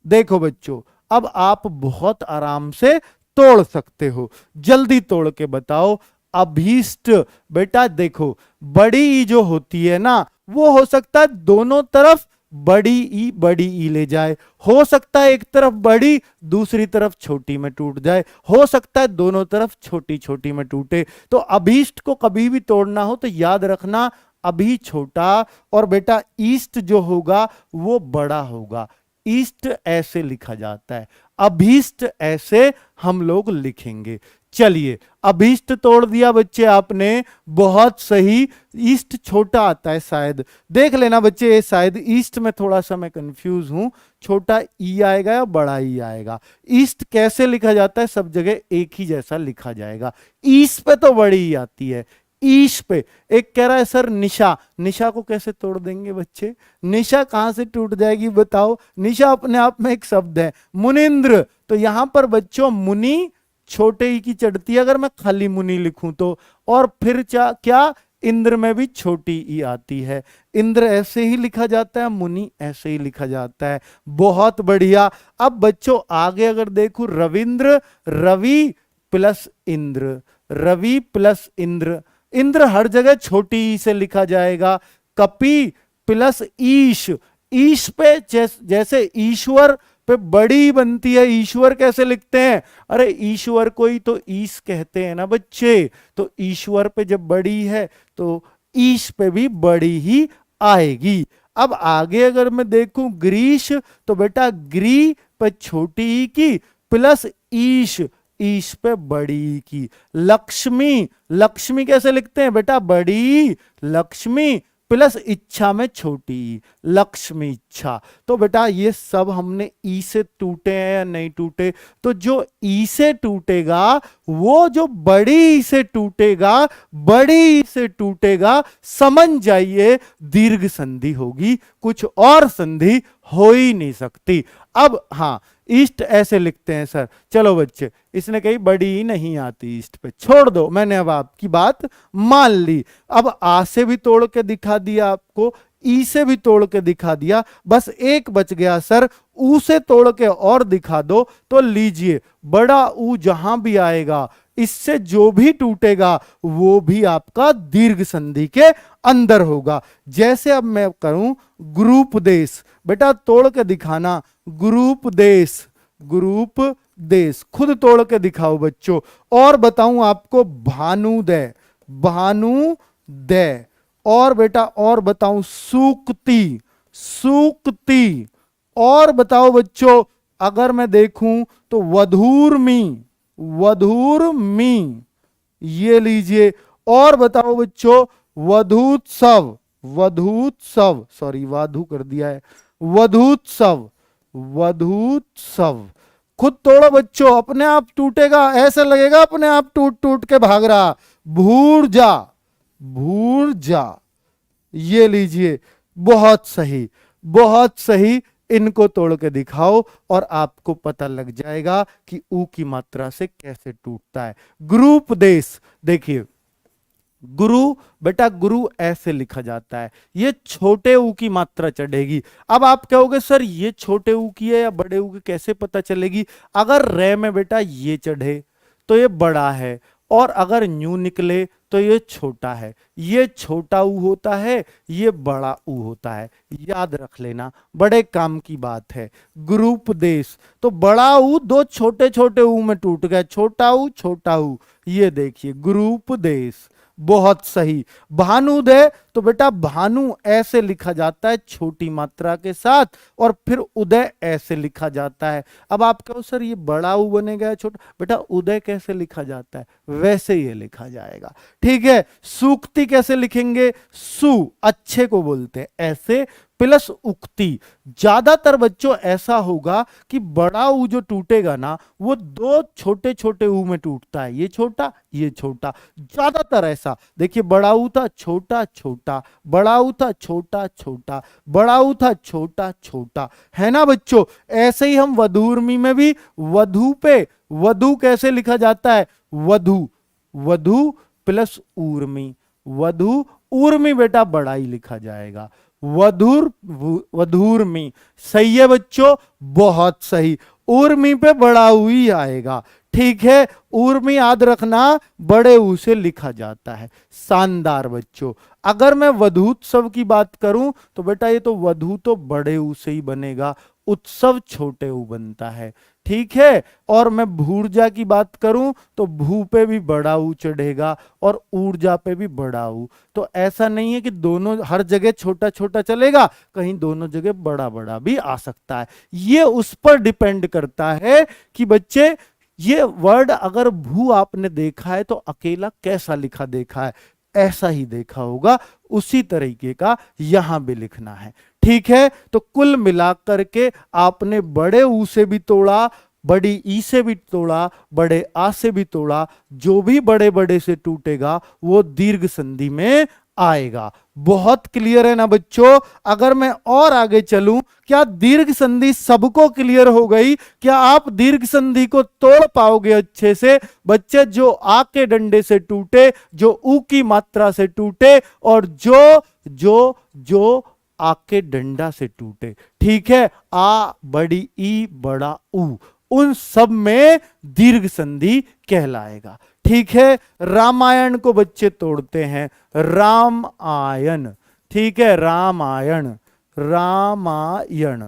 देखो बच्चों अब आप बहुत आराम से तोड़ सकते हो, जल्दी तोड़ के बताओ। अभीष्ट, बेटा देखो बड़ी ई जो होती है ना वो हो सकता है दोनों तरफ बड़ी ई ले जाए, हो सकता है एक तरफ बड़ी दूसरी तरफ छोटी में टूट जाए, हो सकता है दोनों तरफ छोटी छोटी में टूटे। तो अभीष्ट को कभी भी तोड़ना हो तो याद रखना अभी छोटा, और बेटा ईस्ट जो होगा वो बड़ा होगा। ईस्ट ऐसे लिखा जाता है, अभीष्ट ऐसे हम लोग लिखेंगे। चलिए अभीष्ट तोड़ दिया बच्चे आपने, बहुत सही। ईस्ट छोटा आता है शायद, देख लेना बच्चे, ये शायद ईस्ट में थोड़ा सा मैं कंफ्यूज हूं, छोटा ई आएगा या बड़ा ई आएगा। ईस्ट कैसे लिखा जाता है, सब जगह एक ही जैसा लिखा जाएगा। ईस्ट पे तो बड़ी ई आती है, ईश पे। एक कह रहा है सर निशा, निशा को कैसे तोड़ देंगे बच्चे, निशा कहां से टूट जाएगी बताओ। निशा अपने आप में एक शब्द है। मुनिंद्र, तो यहां पर बच्चों मुनि छोटे ई की चढ़ती है अगर मैं खाली मुनि लिखूं तो, और फिर क्या इंद्र में भी छोटी ई आती है। इंद्र ऐसे ही लिखा जाता है, मुनि ऐसे ही लिखा जाता है। बहुत बढ़िया। अब बच्चों आगे अगर देखूं, रविंद्र, रवि प्लस इंद्र, रवि प्लस इंद्र, इंद्र हर जगह छोटी ई से लिखा जाएगा। कपि प्लस ईश, ईश पे जैसे ईश्वर पे बड़ी बनती है, ईश्वर कैसे लिखते हैं, अरे ईश्वर को ही तो ईश कहते हैं ना बच्चे। तो ईश्वर पे जब बड़ी है तो ईश पे भी बड़ी ही आएगी। अब आगे अगर मैं देखूं ग्रीश, तो बेटा ग्री पे छोटी ई की प्लस ईश, ईश पे बड़ी की। लक्ष्मी, लक्ष्मी कैसे लिखते हैं बेटा, बड़ी लक्ष्मी प्लस इच्छा में छोटी, लक्ष्मी इच्छा। तो बेटा ये सब हमने ई से टूटे हैं या नहीं टूटे, तो जो ई से टूटेगा वो जो बड़ी ई से टूटेगा, बड़ी ई से टूटेगा, समझ जाइए दीर्घ संधि होगी, कुछ और संधि हो ही नहीं सकती। अब हाँ, ईस्ट ऐसे लिखते हैं सर, चलो बच्चे इसने कही बड़ी नहीं आती ईस्ट पे, छोड़ दो, मैंने अब आपकी बात मान ली। अब आ से भी तोड़ के दिखा दिया आपको, ई से भी तोड़ के दिखा दिया, बस एक बच गया सर, ऊ से तोड़ के और दिखा दो। तो लीजिए बड़ा ऊ जहां भी आएगा इससे जो भी टूटेगा वो भी आपका दीर्घ संधि के अंदर होगा। जैसे अब मैं करूं ग्रुप देश, बेटा तोड़ के दिखाना, ग्रुप देश, ग्रुप देश खुद तोड़ के दिखाओ बच्चों। और बताऊं आपको भानुदय, भानुदय, और बेटा और बताऊं सूक्ति, सूक्ति, और बताओ बच्चों अगर मैं देखूं तो वधूर्मी, वधूर्मी, ये लीजिए। और बताओ बच्चों वधूत्सव, वधूत्सव, सॉरी वाधु कर दिया है, वधूत्सव, वधूत्सव। खुद तोड़ो बच्चों, अपने आप टूटेगा, ऐसा लगेगा अपने आप टूट टूट के भाग रहा। भूर्जा, भूर्जा, ये लीजिए, बहुत सही, बहुत सही। इनको तोड़ के दिखाओ और आपको पता लग जाएगा कि ऊ की मात्रा से कैसे टूटता है। गुरूपदेश, देखिए गुरु, बेटा गुरु ऐसे लिखा जाता है, ये छोटे ऊ की मात्रा चढ़ेगी। अब आप कहोगे सर ये छोटे ऊ की है या बड़े ऊ की कैसे पता चलेगी? अगर रे में बेटा ये चढ़े तो ये बड़ा है, और अगर न्यू निकले तो ये छोटा है। ये छोटा ऊ होता है, ये बड़ा ऊ होता है, याद रख लेना, बड़े काम की बात है। गुरूपदेश, तो बड़ा ऊ दो छोटे छोटे ऊ में टूट गया, छोटा ऊ, ये देखिए गुरूपदेश, बहुत सही। भानुदय, तो बेटा भानु ऐसे लिखा जाता है छोटी मात्रा के साथ, और फिर उदय ऐसे लिखा जाता है। अब आप कहो सर ये बड़ा ऊ बनेगा या छोटा, बेटा उदय कैसे लिखा जाता है वैसे ये लिखा जाएगा, ठीक है। सूक्ति कैसे लिखेंगे? सु, अच्छे को बोलते हैं ऐसे, प्लस उक्ति। ज्यादातर बच्चों ऐसा होगा कि बड़ा ऊ जो टूटेगा ना वो दो छोटे छोटे ऊ में टूटता है, ये छोटा ये छोटा, ज्यादातर ऐसा। देखिए बड़ा ऊ था छोटा छोटा, बड़ा ऊ था छोटा छोटा, बड़ा ऊ था छोटा छोटा, है ना बच्चों। ऐसे ही हम वधूर्मी में भी वधु पे, वधु कैसे लिखा जाता है? वधु, वधु प्लस ऊर्मी, वधु ऊर्मी बेटा बड़ा ही लिखा जाएगा, वधूर्मी। सही है बच्चों, बहुत सही। ऊर्मी पे बड़ा ऊ ही आएगा, ठीक है। ऊर्मी याद रखना बड़े ऊ से लिखा जाता है। शानदार बच्चों। अगर मैं वधूत्सव की बात करूं तो बेटा ये तो वधू तो बड़े ऊ से ही बनेगा, उत्सव छोटे ऊ बनता है, ठीक है। और मैं भूर्जा की बात करूं तो भू पे भी बड़ा ऊ चढ़ेगा और ऊर्जा पे भी बड़ा ऊ। तो ऐसा नहीं है कि दोनों हर जगह छोटा छोटा चलेगा, कहीं दोनों जगह बड़ा बड़ा भी आ सकता है। ये उस पर डिपेंड करता है कि बच्चे ये वर्ड अगर भू आपने देखा है तो अकेला कैसा लिखा देखा है, ऐसा ही देखा होगा, उसी तरीके का यहां भी लिखना है, ठीक है। तो कुल मिलाकर के आपने बड़े ऊ से भी तोड़ा, बड़ी ई से भी तोड़ा, बड़े आ से भी तोड़ा, जो भी बड़े बड़े से टूटेगा वो दीर्घ संधि में आएगा। बहुत क्लियर है ना बच्चों। अगर मैं और आगे चलूं, क्या दीर्घ संधि सबको क्लियर हो गई? क्या आप दीर्घ संधि को तोड़ पाओगे अच्छे से? बच्चे जो आ के डंडे से टूटे, जो ऊ की मात्रा से टूटे, और जो जो जो आ के डंडा से टूटे, ठीक है। आ, बड़ी ई, बड़ा ऊ, उन सब में दीर्घ संधि कहलाएगा, ठीक है। रामायण को बच्चे तोड़ते हैं, राम आयन, ठीक है। रामायण, रामायण,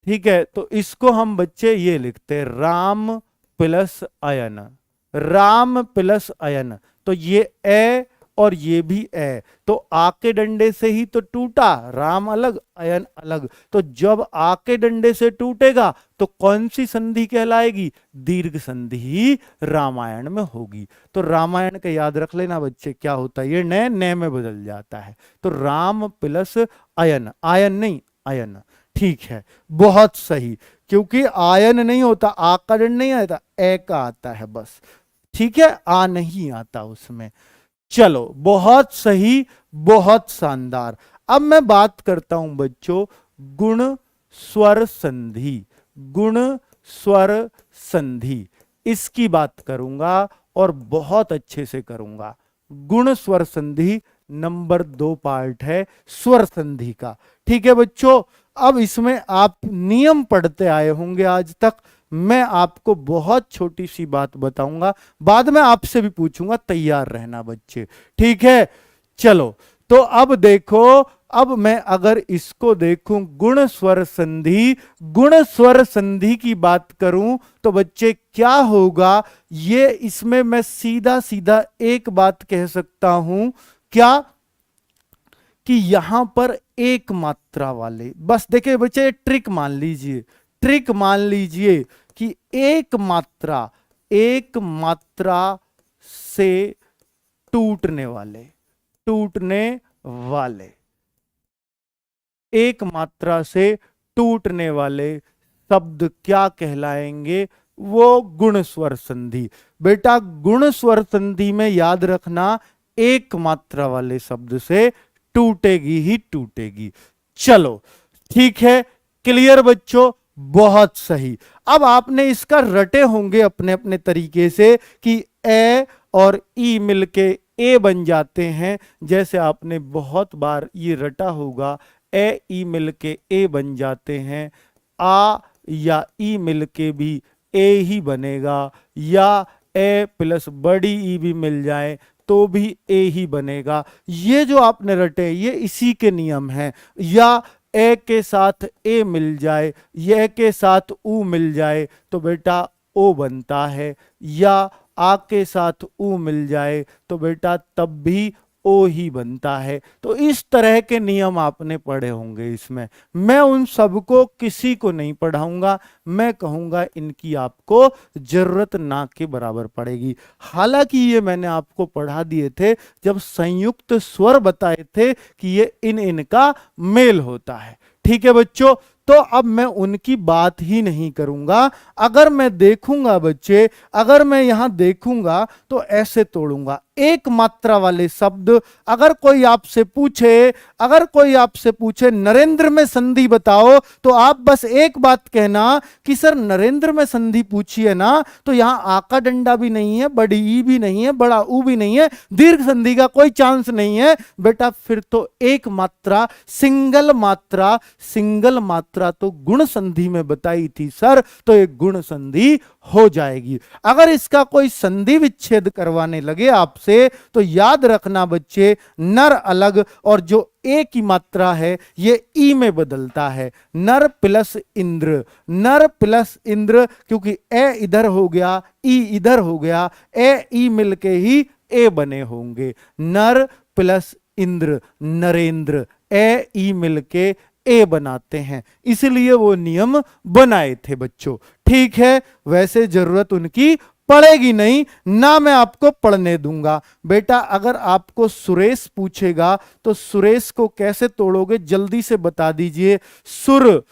ठीक है। तो इसको हम बच्चे ये लिखते हैं राम प्लस अयन, राम प्लस अयन। तो ये ए और ये भी ए, तो आ के डंडे से ही तो टूटा, राम अलग अयन अलग। तो जब आ के डंडे से टूटेगा तो कौन सी संधि कहलाएगी? दीर्घ संधि ही रामायण में होगी। तो रामायण का याद रख लेना बच्चे, क्या होता है ये नए में बदल जाता है। तो राम प्लस अयन, आयन नहीं अयन, ठीक है। बहुत सही, क्योंकि आयन नहीं होता, आ का दंड नहीं आता, ए का आता है बस, ठीक है। आ नहीं आता उसमें। चलो बहुत सही, बहुत शानदार। अब मैं बात करता हूं बच्चों गुण स्वर संधि, गुण स्वर संधि, इसकी बात करूंगा और बहुत अच्छे से करूंगा। गुण स्वर संधि नंबर 2 पार्ट है स्वर संधि का, ठीक है बच्चों। अब इसमें आप नियम पढ़ते आए होंगे आज तक, मैं आपको बहुत छोटी सी बात बताऊंगा, बाद में आपसे भी पूछूंगा, तैयार रहना बच्चे, ठीक है। चलो तो अब देखो, अब मैं अगर इसको देखूं गुण स्वर संधि, गुण स्वर संधि की बात करूं तो बच्चे क्या होगा, ये इसमें मैं सीधा सीधा एक बात कह सकता हूं, क्या कि यहां पर एक मात्रा वाले, बस देखिए बच्चे ट्रिक मान लीजिए, ट्रिक मान लीजिए कि एक मात्रा से टूटने वाले, टूटने वाले, एक मात्रा से टूटने वाले शब्द क्या कहलाएंगे? वो गुण स्वर संधि। बेटा गुण स्वर संधि में याद रखना एक मात्रा वाले शब्द से टूटेगी ही टूटेगी। चलो ठीक है, क्लियर बच्चों, बहुत सही। अब आपने इसका रटे होंगे अपने अपने तरीके से कि ए और ई मिलके ए बन जाते हैं, जैसे आपने बहुत बार ये रटा होगा, ए ई मिलके ए बन जाते हैं, आ या ई मिलके भी ए ही बनेगा, या ए प्लस बड़ी ई भी मिल जाए तो भी ए ही बनेगा। ये जो आपने रटे ये इसी के नियम हैं। या ए के साथ ए मिल जाए, ये के साथ ऊ मिल जाए तो बेटा ओ बनता है, या आ के साथ ऊ मिल जाए तो बेटा तब भी ओ ही बनता है। तो इस तरह के नियम आपने पढ़े होंगे इसमें। मैं उन सबको किसी को नहीं पढ़ाऊंगा, मैं कहूंगा इनकी आपको जरूरत ना के बराबर पड़ेगी। हालांकि ये मैंने आपको पढ़ा दिए थे जब संयुक्त स्वर बताए थे कि ये इन इनका मेल होता है। ठीक है बच्चों, तो अब मैं उनकी बात ही नहीं करूंगा। अगर मैं देखूंगा बच्चे, अगर मैं यहां देखूंगा तो ऐसे तोड़ूंगा। एक मात्रा वाले शब्द अगर कोई आपसे पूछे, अगर कोई आपसे पूछे नरेंद्र में संधि बताओ, तो आप बस एक बात कहना कि सर नरेंद्र में संधि पूछी है ना, तो यहां आ का डंडा भी नहीं है, बड़ी ई भी नहीं है, बड़ा ऊ भी नहीं है, दीर्घ संधि का कोई चांस नहीं है बेटा। फिर तो एक मात्रा, सिंगल मात्रा, सिंगल मात्रा तो गुण संधि में बताई थी सर, तो एक गुण संधि हो जाएगी। अगर इसका कोई संधि विच्छेद करवाने लगे आपसे तो याद रखना बच्चे, नर अलग और जो ए की मात्रा है ये ई में बदलता है। नर प्लस इंद्र, नर प्लस इंद्र, क्योंकि ए इधर हो गया, ई इधर हो गया, ए ई मिलके ही ए बने होंगे। नर प्लस इंद्र, नरेंद्र, ए ई मिलके ए बनाते हैं, इसलिए वो नियम बनाए थे बच्चों। ठीक है, वैसे जरूरत उनकी पड़ेगी नहीं ना, मैं आपको पढ़ने दूंगा। बेटा अगर आपको सुरेश पूछेगा तो सुरेश को कैसे तोड़ोगे जल्दी से बता दीजिए। सुर,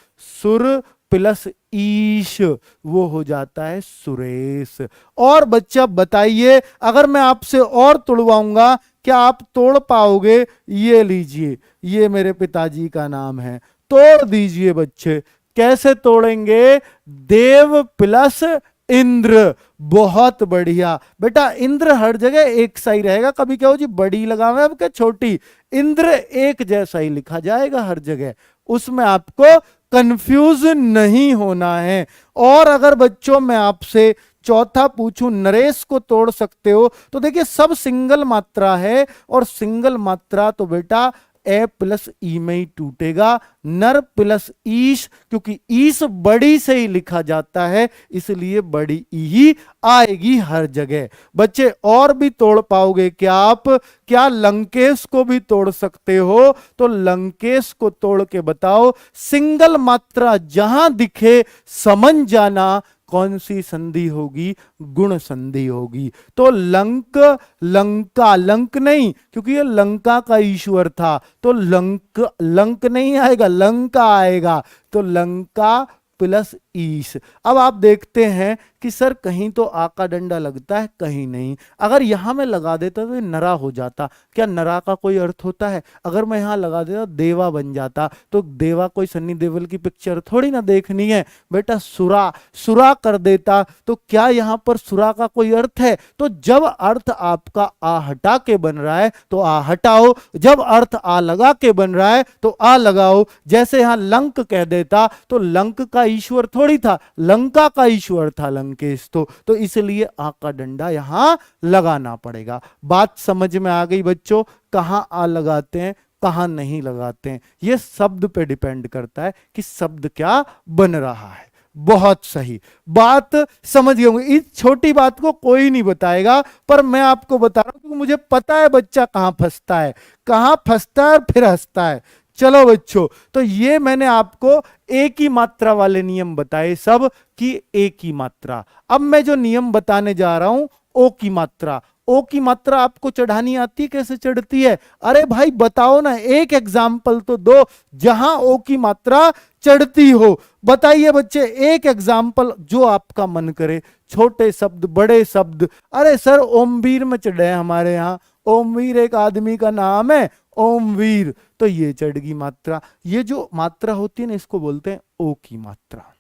सुर प्लस ईश वो हो जाता है सुरेश। और बच्चा बताइए, अगर मैं आपसे और तोड़वाऊंगा क्या आप तोड़ पाओगे? ये लीजिए, ये मेरे पिताजी का नाम है, तोड़ दीजिए बच्चे। कैसे तोड़ेंगे? देव प्लस इंद्र। बहुत बढ़िया बेटा, इंद्र हर जगह एक सा ही रहेगा, कभी क्या हो जी बड़ी लगावे अब क्या छोटी, इंद्र एक जैसा ही लिखा जाएगा हर जगह, उसमें आपको कंफ्यूज नहीं होना है। और अगर बच्चों मैं आपसे चौथा पूछूं, नरेश को तोड़ सकते हो? तो देखिए सब सिंगल मात्रा है और सिंगल मात्रा तो बेटा ए प्लस ई में ही टूटेगा। नर प्लस ईश, क्योंकि ईश बड़ी से ही लिखा जाता है इसलिए बड़ी ई ही आएगी हर जगह। बच्चे और भी तोड़ पाओगे क्या आप? क्या लंकेश को भी तोड़ सकते हो? तो लंकेश को तोड़ के बताओ। सिंगल मात्रा जहां दिखे समझ जाना कौन सी संधि होगी? गुण संधि होगी। तो लंक, लंका, लंक नहीं क्योंकि ये लंका का ईश्वर था, तो लंक, लंक नहीं आएगा, लंका आएगा। तो लंका प्लस ईश। अब आप देखते हैं कि सर कहीं तो आ का डंडा लगता है, कहीं नहीं। अगर यहां मैं लगा देता तो ये नरा हो जाता। क्या नरा का कोई अर्थ होता है? अगर मैं यहां लगा देता देवा बन जाता। तो देवा कोई सन्नी देओल की पिक्चर थोड़ी ना देखनी है बेटा। सुरा, सुरा कर देता तो क्या यहां पर सुरा का कोई अर्थ है? तो जब अर्थ आपका आ हटा के बन रहा है तो आ हटाओ, जब अर्थ आ लगा के बन रहा है तो आ लगाओ। जैसे यहां लंक कह देता तो लंक का ईश्वर थोड़ी था, लंका का ईश्वर था लंकेश। तो इसलिए आ का डंडा यहां लगाना पड़ेगा। बात समझ में आ गई बच्चों? कहां आ लगाते हैं, कहां नहीं लगाते हैं, यह शब्द पे डिपेंड करता है कि शब्द क्या बन रहा है। बहुत सही बात समझ गए होंगे। इस छोटी बात को कोई नहीं बताएगा पर मैं आपको बता रहा हूं क्योंकि मुझे पता है बच्चा कहां फंसता है, कहां फंसता है और फिर हंसता है। चलो बच्चों, तो ये मैंने आपको एक ही मात्रा वाले नियम बताए सब कि एक ही मात्रा। अब मैं जो नियम बताने जा रहा हूं ओ की मात्रा। ओ की मात्रा आपको चढ़ानी आती है? कैसे चढ़ती है? अरे भाई बताओ ना, एक एग्जाम्पल तो दो जहां ओ की मात्रा चढ़ती हो। बताइए बच्चे एक एग्जाम्पल जो आपका मन करे, छोटे शब्द, बड़े शब्द। अरे सर ओमवीर में चढ़े हमारे यहाँ, ओमवीर एक आदमी का नाम है, ओम वीर, तो ये चढ़ गई मात्रा। ये जो मात्रा होती है ना, इसको बोलते हैं ओ की मात्रा।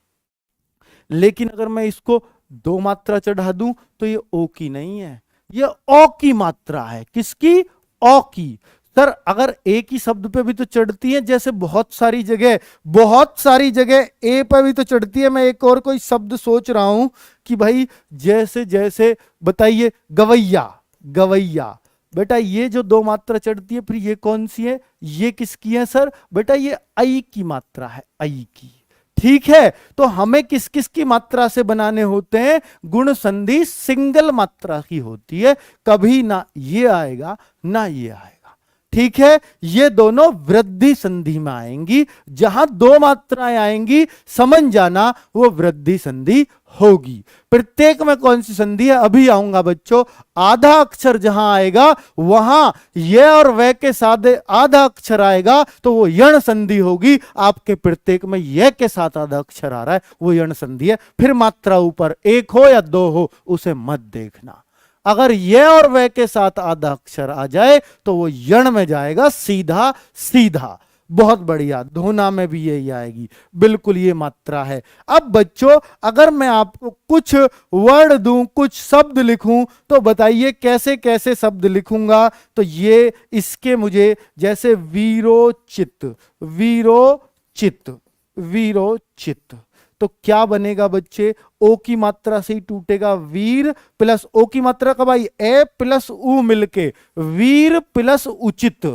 लेकिन अगर मैं इसको दो मात्रा चढ़ा दूं तो ये ओ की नहीं है, ये ओ की मात्रा है। किसकी? ओ की। सर अगर एक ही शब्द पे भी तो चढ़ती है, जैसे बहुत सारी जगह ए पे भी तो चढ़ती है। मैं एक और कोई शब्द सोच रहा हूं कि भाई जैसे जैसे बताइए, गवैया, गवैया। बेटा ये जो दो मात्रा चढ़ती है, फिर ये कौन सी है? ये किसकी है सर? बेटा ये आई की मात्रा है, आई की। ठीक है, तो हमें किस किस की मात्रा से बनाने होते हैं? गुण संधि सिंगल मात्रा की होती है, कभी ना ये आएगा ना ये आएगा। ठीक है, ये दोनों वृद्धि संधि में आएंगी। जहां दो मात्राएं आएंगी, समझ जाना वो वृद्धि संधि होगी। प्रत्येक में कौन सी संधि है अभी आऊंगा बच्चों। आधा अक्षर जहां आएगा, वहां ये और वह के साथ आधा अक्षर आएगा तो वो यण संधि होगी। आपके प्रत्येक में यह के साथ आधा अक्षर आ रहा है, वो यण संधि है। फिर मात्रा ऊपर एक हो या दो हो, उसे मत देखना। अगर ये और वह के साथ आधा अक्षर आ जाए तो वो यण में जाएगा, सीधा सीधा। बहुत बढ़िया, धोना में भी यही आएगी, बिल्कुल ये मात्रा है। अब बच्चों अगर मैं आपको कुछ वर्ड दूं, कुछ शब्द लिखूं, तो बताइए कैसे कैसे शब्द लिखूंगा। तो ये इसके मुझे जैसे वीरोचित, वीरोचित, वीरोचित, तो क्या बनेगा बच्चे? ओ की मात्रा से ही टूटेगा, वीर प्लस ओ की मात्रा कब आई? ए प्लस उ मिलके, वीर प्लस उचित,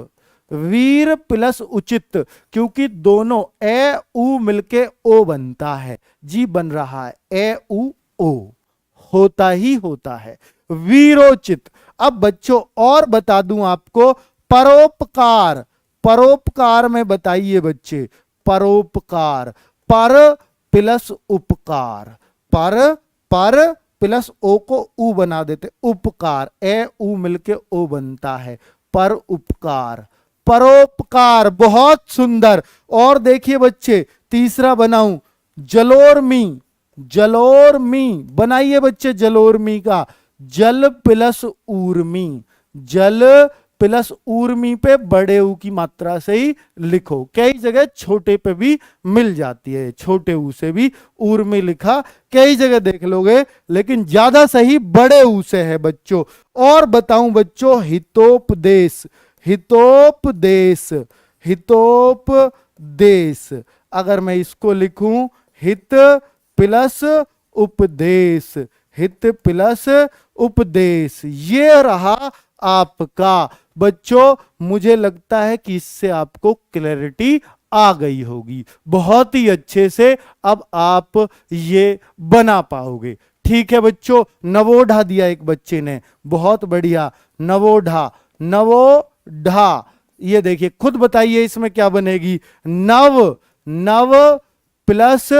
वीर प्लस उचित, क्योंकि दोनों ए उ मिलके ओ बनता है। जी बन रहा है, ए उ ओ होता ही होता है, वीरोचित। अब बच्चों और बता दूं आपको, परोपकार, परोपकार में बताइए बच्चे, परोपकार, पर प्लस उपकार, पर प्लस ओ को उ बना देते, उपकार, ए उ मिलके ओ बनता है, पर उपकार, परोपकार। बहुत सुंदर। और देखिए बच्चे तीसरा बनाऊं, जलोर्मी, जलोर्मी बनाइए बच्चे, जलोर्मी का, जल प्लस ऊर्मी, जल प्लस ऊर्मी पे बड़े ऊ की मात्रा से ही लिखो। कई जगह छोटे पे भी मिल जाती है, छोटे ऊ से भी ऊर्मी लिखा कई जगह देख लोगे, लेकिन ज्यादा सही बड़े ऊ से है बच्चों। और बताऊं बच्चों, हितोपदेश, हितोपदेश, हितोपदेश। अगर मैं इसको लिखूं, हित प्लस उपदेश, हित प्लस उपदेश, ये रहा आपका। बच्चों मुझे लगता है कि इससे आपको क्लैरिटी आ गई होगी बहुत ही अच्छे से। अब आप ये बना पाओगे। ठीक है बच्चों, नवोढ़ा दिया एक बच्चे ने, बहुत बढ़िया, नवोढ़ा, नवोढ़ा। ये देखिए खुद बताइए इसमें क्या बनेगी? नव, नव प्लस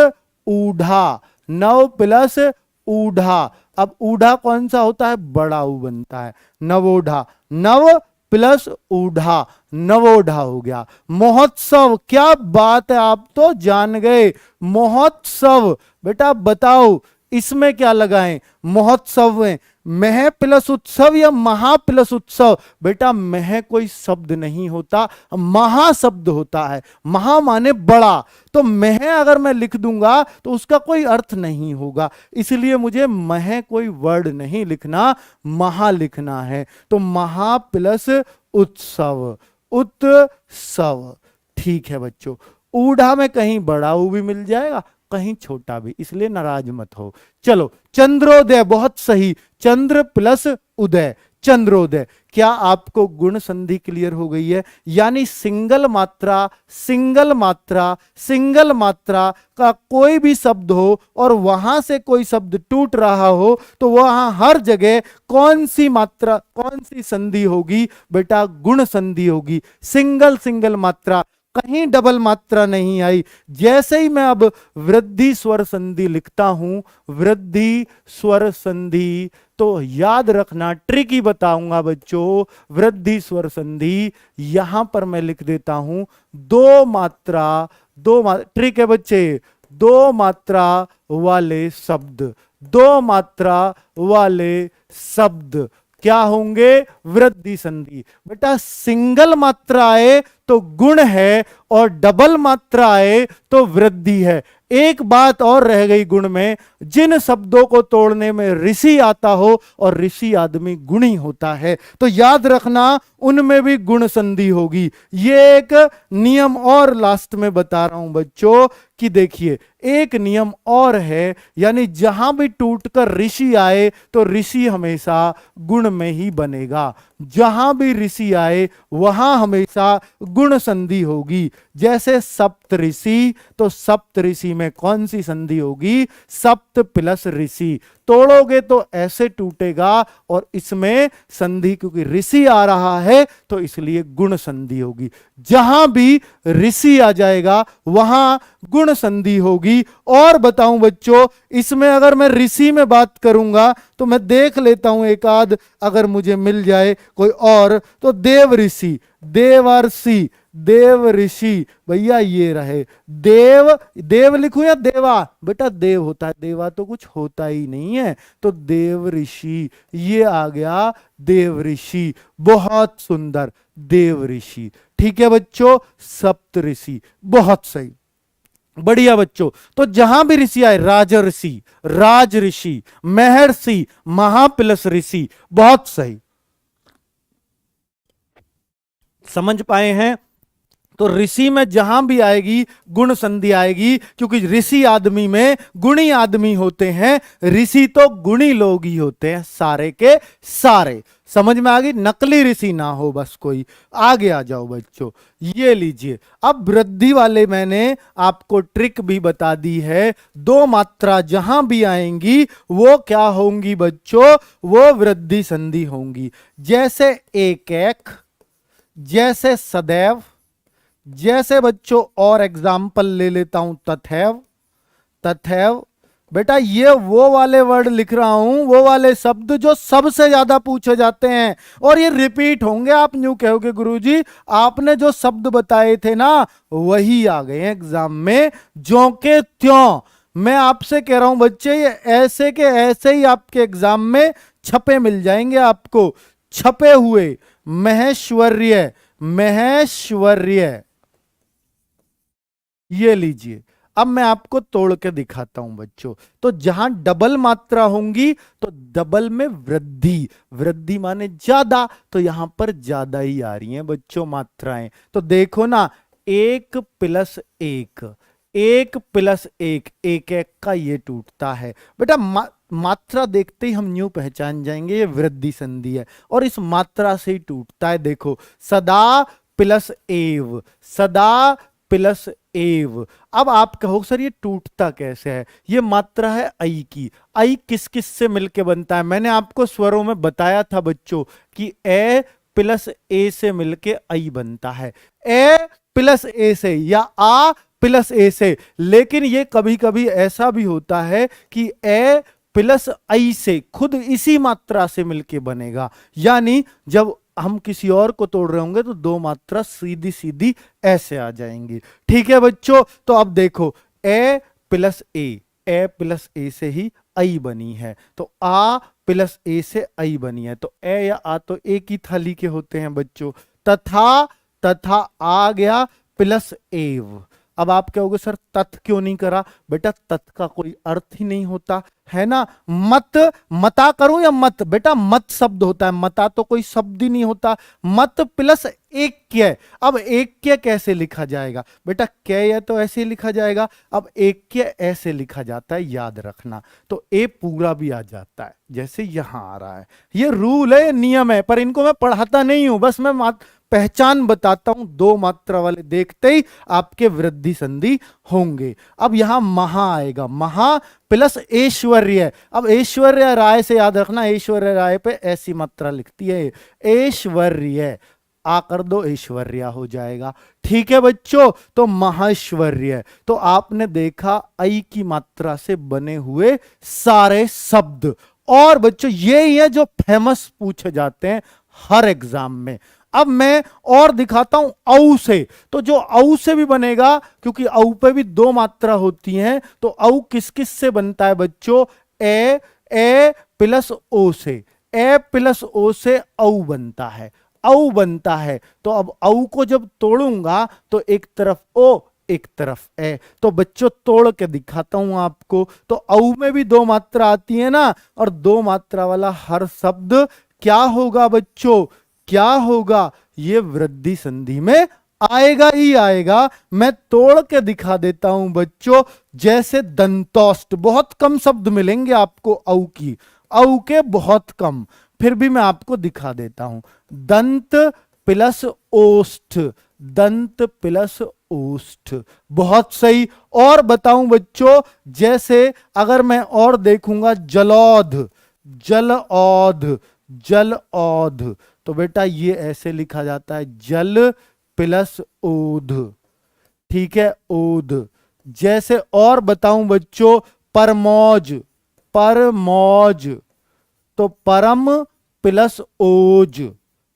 ऊढ़ा, नव प्लस ऊढ़ा। अब ऊढ़ा कौन सा होता है? बड़ा ऊ बनता है, नवोढ़ा, नव प्लस ऊढ़ा, नवोढ़ा हो गया। महोत्सव, क्या बात है, आप तो जान गए। महोत्सव, बेटा बताओ इसमें क्या लगाएं? महोत्सव में मह प्लस उत्सव या महा प्लस उत्सव? बेटा मह कोई शब्द नहीं होता, महा शब्द होता है। महा माने बड़ा, तो मह अगर मैं लिख दूंगा तो उसका कोई अर्थ नहीं होगा, इसलिए मुझे मह कोई वर्ड नहीं लिखना, महा लिखना है। तो महा प्लस उत्सव, उत्सव। ठीक है बच्चों, ऊढ़ा में कहीं बड़ा ऊ भी मिल जाएगा, कहीं छोटा भी, इसलिए नाराज मत हो। चलो, चंद्रोदय, बहुत सही, चंद्र प्लस उदय, चंद्रोदय। क्या आपको गुण संधि क्लियर हो गई है? यानी सिंगल मात्रा, सिंगल मात्रा, सिंगल मात्रा का कोई भी शब्द हो और वहां से कोई शब्द टूट रहा हो, तो वहां हर जगह कौन सी मात्रा, कौन सी संधि होगी? बेटा गुण संधि होगी, सिंगल सिंगल मात्रा, कहीं डबल मात्रा नहीं आई। जैसे ही मैं अब वृद्धि स्वर संधि लिखता हूं, वृद्धि स्वर संधि, तो याद रखना, ट्रिक ही बताऊंगा बच्चों। वृद्धि स्वर संधि यहां पर मैं लिख देता हूं दो मात्रा, ट्रिक है बच्चे, दो मात्रा वाले शब्द, दो मात्रा वाले शब्द क्या होंगे? वृद्धि संधि। बेटा सिंगल मात्रा आए तो गुण है और डबल मात्रा आए तो वृद्धि है। एक बात और रह गई गुण में, जिन शब्दों को तोड़ने में ऋषि आता हो और ऋषि आदमी गुणी होता है, तो याद रखना उनमें भी गुण संधि होगी। ये एक नियम और लास्ट में बता रहा हूं बच्चों कि देखिए एक नियम और है, यानी जहां भी टूटकर ऋषि आए तो ऋषि हमेशा गुण में ही बनेगा। जहां भी ऋषि आए वहां हमेशा गुण संधि होगी। जैसे सप्त ऋषि, तो सप्त ऋषि में कौन सी संधि होगी? सप्त प्लस ऋषि। तोड़ोगे तो ऐसे टूटेगा और इसमें संधि, क्योंकि ऋषि आ रहा है तो इसलिए गुण संधि होगी। जहां भी ऋषि आ जाएगा वहां गुण संधि होगी। और बताऊं बच्चों, इसमें अगर मैं ऋषि में बात करूंगा तो मैं देख लेता हूं एक आध, अगर मुझे मिल जाए कोई और, तो देव ऋषि, देवर्षि, देव ऋषि, भैया ये रहे। देव, देव लिखूं या देवा? बेटा देव होता है, देवा तो कुछ होता ही नहीं है, तो देव ऋषि, ये आ गया देव ऋषि। बहुत सुंदर, देव ऋषि। ठीक है बच्चों, सप्त ऋषि, बहुत सही, बढ़िया बच्चों। तो जहां भी ऋषि आए, राजऋषि, राज ऋषि, महर्षि, महाप्लस ऋषि, बहुत सही। समझ पाए हैं? तो ऋषि में जहां भी आएगी गुण संधि आएगी, क्योंकि ऋषि आदमी में गुणी आदमी होते हैं। ऋषि तो गुणी लोग ही होते हैं, सारे के सारे। समझ में आ गई? नकली ऋषि ना हो बस कोई। आगे आ जाओ बच्चों, ये लीजिए। अब वृद्धि वाले मैंने आपको ट्रिक भी बता दी है। दो मात्रा जहां भी आएंगी वो क्या होंगी बच्चों? वो वृद्धि संधि होंगी। जैसे एक एक, जैसे सदैव, जैसे बच्चों और एग्जाम्पल ले लेता हूं तथैव, तथैव। बेटा ये वो वाले वर्ड लिख रहा हूं, वो वाले शब्द जो सबसे ज्यादा पूछे जाते हैं और ये रिपीट होंगे। आप न्यू कहोगे गुरुजी आपने जो शब्द बताए थे ना वही आ गए हैं एग्जाम में, ज्यों के त्यों। मैं आपसे कह रहा हूं बच्चे, ये ऐसे के ऐसे ही आपके एग्जाम में छपे मिल जाएंगे आपको, छपे हुए। महेश्वर्य, महेश्वर्य, ये लीजिए। अब मैं आपको तोड़ के दिखाता हूं बच्चों। तो जहां डबल मात्रा होंगी तो डबल में वृद्धि, वृद्धि माने ज्यादा, तो यहां पर ज्यादा ही आ रही हैं बच्चों मात्राएं। तो देखो ना, एक प्लस एक, एक प्लस एक, एक एक का ये टूटता है। बेटा मात्रा देखते ही हम न्यू पहचान जाएंगे ये वृद्धि संधि है और इस मात्रा से ही टूटता है। देखो सदा प्लस एव, सदा प्लस एव। अब आप कहो सर ये टूटता कैसे है? ये मात्रा है आई की। आई किस किस से मिलके बनता है? मैंने आपको स्वरों में बताया था बच्चों कि ए प्लस ए से मिलके आई बनता है, ए प्लस ए से या आ प्लस ए से। लेकिन ये कभी कभी ऐसा भी होता है कि ए प्लस आई से खुद इसी मात्रा से मिलके बनेगा। यानी जब हम किसी और को तोड़ रहे होंगे तो दो मात्रा सीधी सीधी ऐसे आ जाएंगी। ठीक है बच्चों, तो अब देखो ए प्लस ए प्लस ए से ही आई बनी है, तो आ प्लस ए से आई बनी है, तो ए या आ तो एक ही थाली के होते हैं बच्चों। तथा, तथा आ गया प्लस एव। अब आप कहोगे सर तथ क्यों नहीं करा? बेटा तथ का कोई अर्थ ही नहीं होता है ना। मत, मता करूं या मत? बेटा मत शब्द होता है, मता तो कोई शब्द ही नहीं होता। मत प्लस एक क्या? अब एक क्या कैसे लिखा जाएगा? बेटा क्या या तो ऐसे लिखा जाएगा, अब एक क्या ऐसे लिखा जाता है, याद रखना। तो ए पूरा भी आ जाता है जैसे यहां आ रहा है। ये रूल है, नियम है, पर इनको मैं पढ़ाता नहीं हूं, बस मैं पहचान बताता हूं। दो मात्रा वाले देखते ही आपके वृद्धि संधि होंगे। अब यहां महा आएगा, महा प्लस ऐश्वर्य। अब ऐश्वर्य राय से याद रखना, ऐश्वर्य राय पे ऐसी मात्रा लिखती है, ऐश्वर्य आ कर दो ऐश्वर्या हो जाएगा। ठीक है बच्चों, तो महाश्वर्य। तो आपने देखा आई की मात्रा से बने हुए सारे शब्द। और बच्चों ये ही है जो फेमस पूछे जाते हैं हर एग्जाम में। अब मैं और दिखाता हूं औ से। तो जो औ से भी बनेगा, क्योंकि औ पे भी दो मात्रा होती हैं, तो औ किस किस से बनता है बच्चों? ए प्लस ओ से, ए प्लस ओ से औ बनता है, औ बनता है। तो अब औ को जब तोड़ूंगा तो एक तरफ ओ एक तरफ ए, तो बच्चों तोड़ के दिखाता हूं आपको। तो औ में भी दो मात्रा आती है ना, और दो मात्रा वाला हर शब्द क्या होगा बच्चों, क्या होगा, ये वृद्धि संधि में आएगा ही आएगा। मैं तोड़ के दिखा देता हूं बच्चों, जैसे दंतोष्ट, बहुत कम शब्द मिलेंगे आपको औ की, औ के बहुत कम, फिर भी मैं आपको दिखा देता हूं। दंत प्लस ओष्ठ, दंत प्लस ओष्ठ, बहुत सही। और बताऊं बच्चों, जैसे अगर मैं और देखूंगा जलौध, जलऔध, जलऔध, तो बेटा ये ऐसे लिखा जाता है जल प्लस ओध, ठीक है, ओध। जैसे और बताऊं बच्चों, परमौज, परमौज, तो परम प्लस ओज,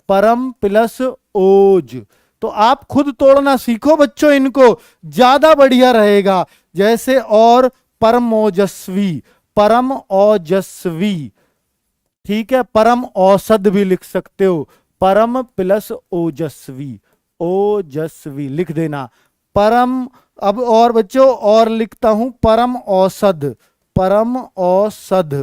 परम प्लस ओज। तो आप खुद तोड़ना सीखो बच्चों, इनको ज्यादा बढ़िया रहेगा। जैसे और परम ओजस्वी, परम ओजस्वी, ठीक है, परम औषध भी लिख सकते हो, परम प्लस ओजस्वी, ओजस्वी लिख देना, परम। अब और बच्चों और लिखता हूं, परम औषध, परम औषध,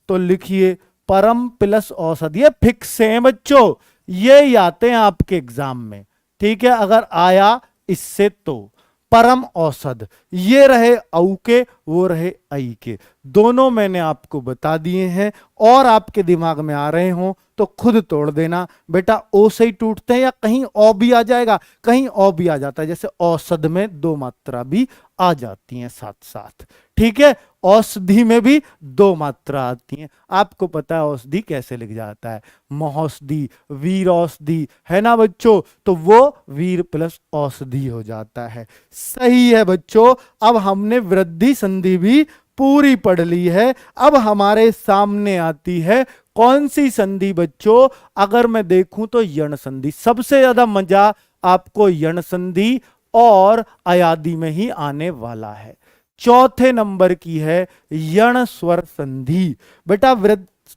तो लिखिए परम प्लस औषध। ये फिक्स है बच्चों, ये ही आते हैं आपके एग्जाम में, ठीक है, अगर आया इससे तो। परम औषध, ये रहे औ के, वो रहे ऐ के, दोनों मैंने आपको बता दिए हैं। और आपके दिमाग में आ रहे हो तो खुद तोड़ देना बेटा, ओ से ही टूटते हैं या कहीं औ भी आ जाएगा, कहीं औ भी आ जाता है, जैसे औषध में दो मात्रा भी आ जाती हैं साथ साथ, ठीक है। औषधि में भी दो मात्रा आती हैं, आपको पता है औषधि कैसे लिख जाता है, महौषधि, वीर औषधि, है ना बच्चों, तो वो वीर प्लस औषधि हो जाता है। सही है बच्चों, अब हमने वृद्धि संधि भी पूरी पढ़ ली है। अब हमारे सामने आती है कौन सी संधि बच्चों, अगर मैं देखूं तो यण संधि। सबसे ज्यादा मजा आपको यण संधि और अयादि में ही आने वाला है। चौथे नंबर की है यण स्वर संधि। बेटा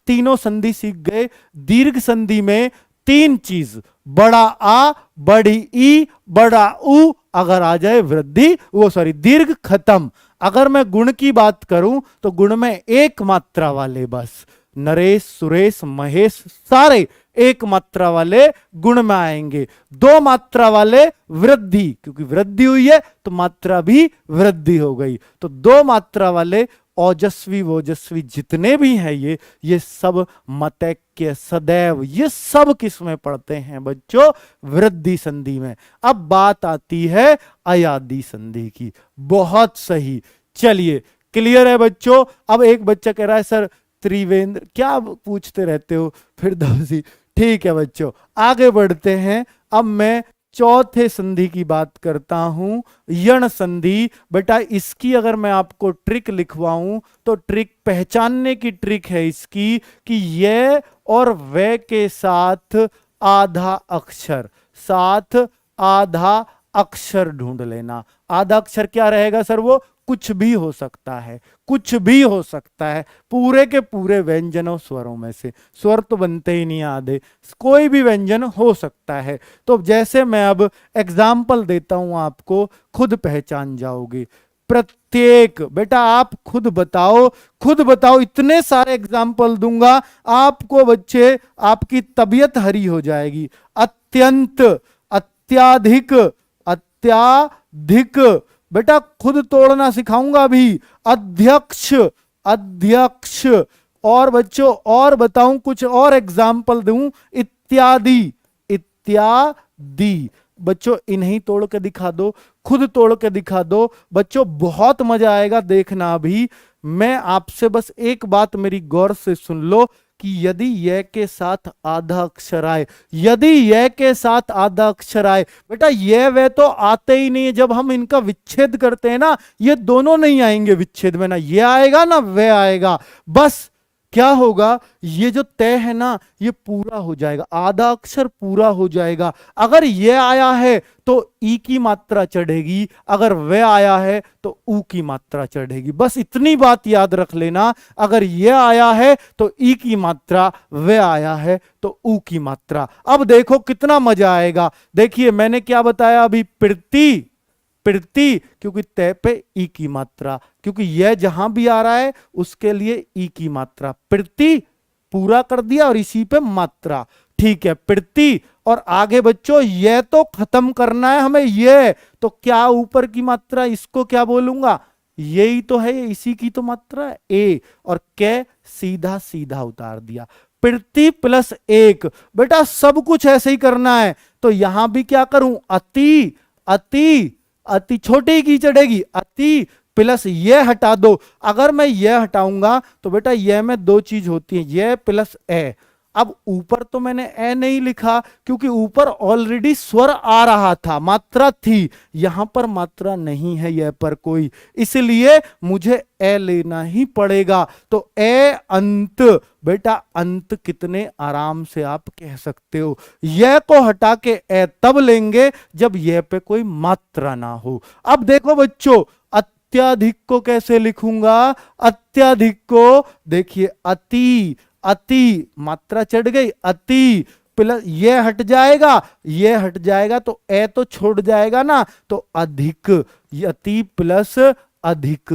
तीनों संधि सीख गए। दीर्घ संधि में तीन चीज, बड़ा आ, बड़ी ई, बड़ा उ, अगर आ जाए वृद्धि, वो सॉरी दीर्घ खत्म। अगर मैं गुण की बात करूं तो गुण में एक मात्रा वाले बस नरेश, सुरेश, महेश सारे एक मात्रा वाले गुण में आएंगे। दो मात्रा वाले वृद्धि, क्योंकि वृद्धि हुई है तो मात्रा भी वृद्धि हो गई, तो दो मात्रा वाले ओजस्वी वोजस्वी जितने भी हैं ये सब मतैक्य, सदैव, ये सब किस में पढ़ते हैं बच्चों, वृद्धि संधि में। अब बात आती है अयादि संधि की। बहुत सही, चलिए क्लियर है बच्चों। अब एक बच्चा कह रहा है सर त्रिवेंद्र, क्या पूछते रहते हो फिरदौसी, ठीक है बच्चों आगे बढ़ते हैं। अब मैं चौथे संधि की बात करता हूं, यण संधि। बेटा इसकी अगर मैं आपको ट्रिक लिखवाऊं तो ट्रिक, पहचानने की ट्रिक है इसकी कि ये और वे के साथ आधा अक्षर, साथ आधा अक्षर ढूंढ लेना। आधा अक्षर क्या रहेगा सर, वो कुछ भी हो सकता है, कुछ भी हो सकता है, पूरे के पूरे व्यंजनों स्वरों में से, स्वर तो बनते ही नहीं आधे, कोई भी व्यंजन हो सकता है। तो जैसे मैं अब एग्जाम्पल देता हूं आपको, खुद पहचान जाओगे प्रत्येक। बेटा आप खुद बताओ, खुद बताओ, इतने सारे एग्जाम्पल दूंगा आपको बच्चे, आपकी तबीयत हरी हो जाएगी। अत्यंत, अत्याधिक, अत्याधिक, बेटा खुद तोड़ना सिखाऊंगा भी। अध्यक्ष, अध्यक्ष, और बच्चों और बताऊं, कुछ और एग्जाम्पल दूं, इत्यादि, इत्यादि। बच्चों इन्हीं तोड़ के दिखा दो, खुद तोड़ के दिखा दो बच्चों, बहुत मजा आएगा देखना भी। मैं आपसे बस एक बात मेरी गौर से सुन लो कि यदि यह के साथ आधा अक्षर आए, यदि यह के साथ आधा अक्षर आए, बेटा यह वे तो आते ही नहीं है। जब हम इनका विच्छेद करते हैं ना, ये दोनों नहीं आएंगे विच्छेद में, ना ये आएगा ना वह आएगा, बस क्या होगा, ये जो तय है ना ये पूरा हो जाएगा, आधा अक्षर पूरा हो जाएगा। अगर ये आया है तो ई की मात्रा चढ़ेगी, अगर वे आया है तो ऊ की मात्रा चढ़ेगी। बस इतनी बात याद रख लेना, अगर ये आया है तो ई की मात्रा, वे आया है तो ऊ की मात्रा। अब देखो कितना मजा आएगा। देखिए मैंने क्या बताया अभी, प्रीति, प्रीति, क्योंकि तय पे ई की मात्रा, क्योंकि यह जहां भी आ रहा है उसके लिए ई की मात्रा। प्रीति पूरा कर दिया और इसी पे मात्रा, ठीक है। प्रीति और आगे बच्चों यह तो खत्म करना है हमें, यह तो क्या ऊपर की मात्रा, इसको क्या बोलूंगा, यही तो है, इसी की तो मात्रा है ए, और कै सीधा सीधा उतार दिया। प्रीति प्लस एक, बेटा सब कुछ ऐसे ही करना है। तो यहां भी क्या करूं, अति, अति, अति छोटी की चढ़ेगी, अति प्लस ये हटा दो। अगर मैं ये हटाऊंगा तो बेटा ये में दो चीज होती है, ये प्लस ए। अब ऊपर तो मैंने ए नहीं लिखा क्योंकि ऊपर ऑलरेडी स्वर आ रहा था, मात्रा थी। यहां पर मात्रा नहीं है यह पर कोई, इसलिए मुझे ए लेना ही पड़ेगा। तो ए अंत, बेटा अंत कितने आराम से आप कह सकते हो। यह को हटा के ए तब लेंगे जब यह पे कोई मात्रा ना हो। अब देखो बच्चों, अत्याधिक को कैसे लिखूंगा, अत्याधिक को देखिए अति, अति मात्रा चढ़ गई, अति प्लस ये हट जाएगा, ये हट जाएगा तो ए तो छोड़ जाएगा ना, तो अधिक, अति प्लस अधिक,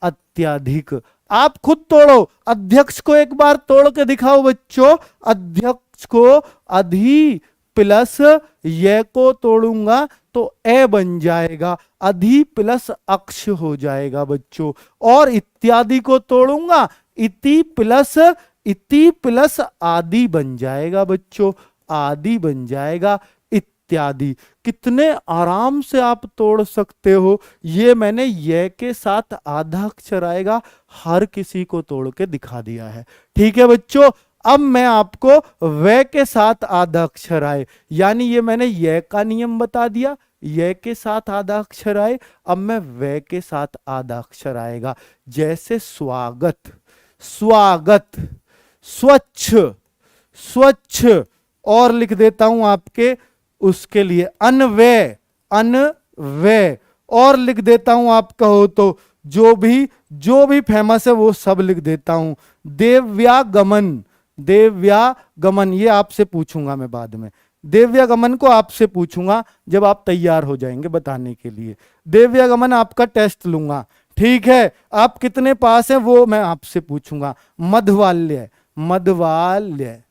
अत्याधिक। आप खुद तोड़ो, अध्यक्ष को एक बार तोड़ के दिखाओ बच्चों। अध्यक्ष को अधि प्लस ये को तोड़ूंगा तो ए बन जाएगा, अधि प्लस अक्ष हो जाएगा बच्चों। और इत्यादि को तोड़ूंगा, इति प्लस आदि बन जाएगा बच्चों, आदि बन जाएगा, इत्यादि। कितने आराम से आप तोड़ सकते हो। ये मैंने ये के साथ आधा अक्षर आएगा, हर किसी को तोड़ के दिखा दिया है, ठीक है बच्चों। अब मैं आपको वे के साथ आधा अक्षर आए, यानी ये मैंने ये का नियम बता दिया, ये के साथ आधा अक्षर आए। अब मैं वे के साथ आधा अक्षर आएगा, जैसे स्वागत, स्वागत, स्वच्छ, स्वच्छ, और लिख देता हूं आपके उसके लिए अनव्यय, अनव्यय, और लिख देता हूं आप कहो तो जो भी फेमस है वो सब लिख देता हूं। देव्यागमन, देव्यागमन, ये आपसे पूछूंगा मैं बाद में, देव्यागमन को आपसे पूछूंगा जब आप तैयार हो जाएंगे बताने के लिए। देव्यागमन आपका टेस्ट लूंगा, ठीक है। आप कितने पास हैं वो मैं आपसे पूछूंगा। मधवाल्य, मधवाल्य,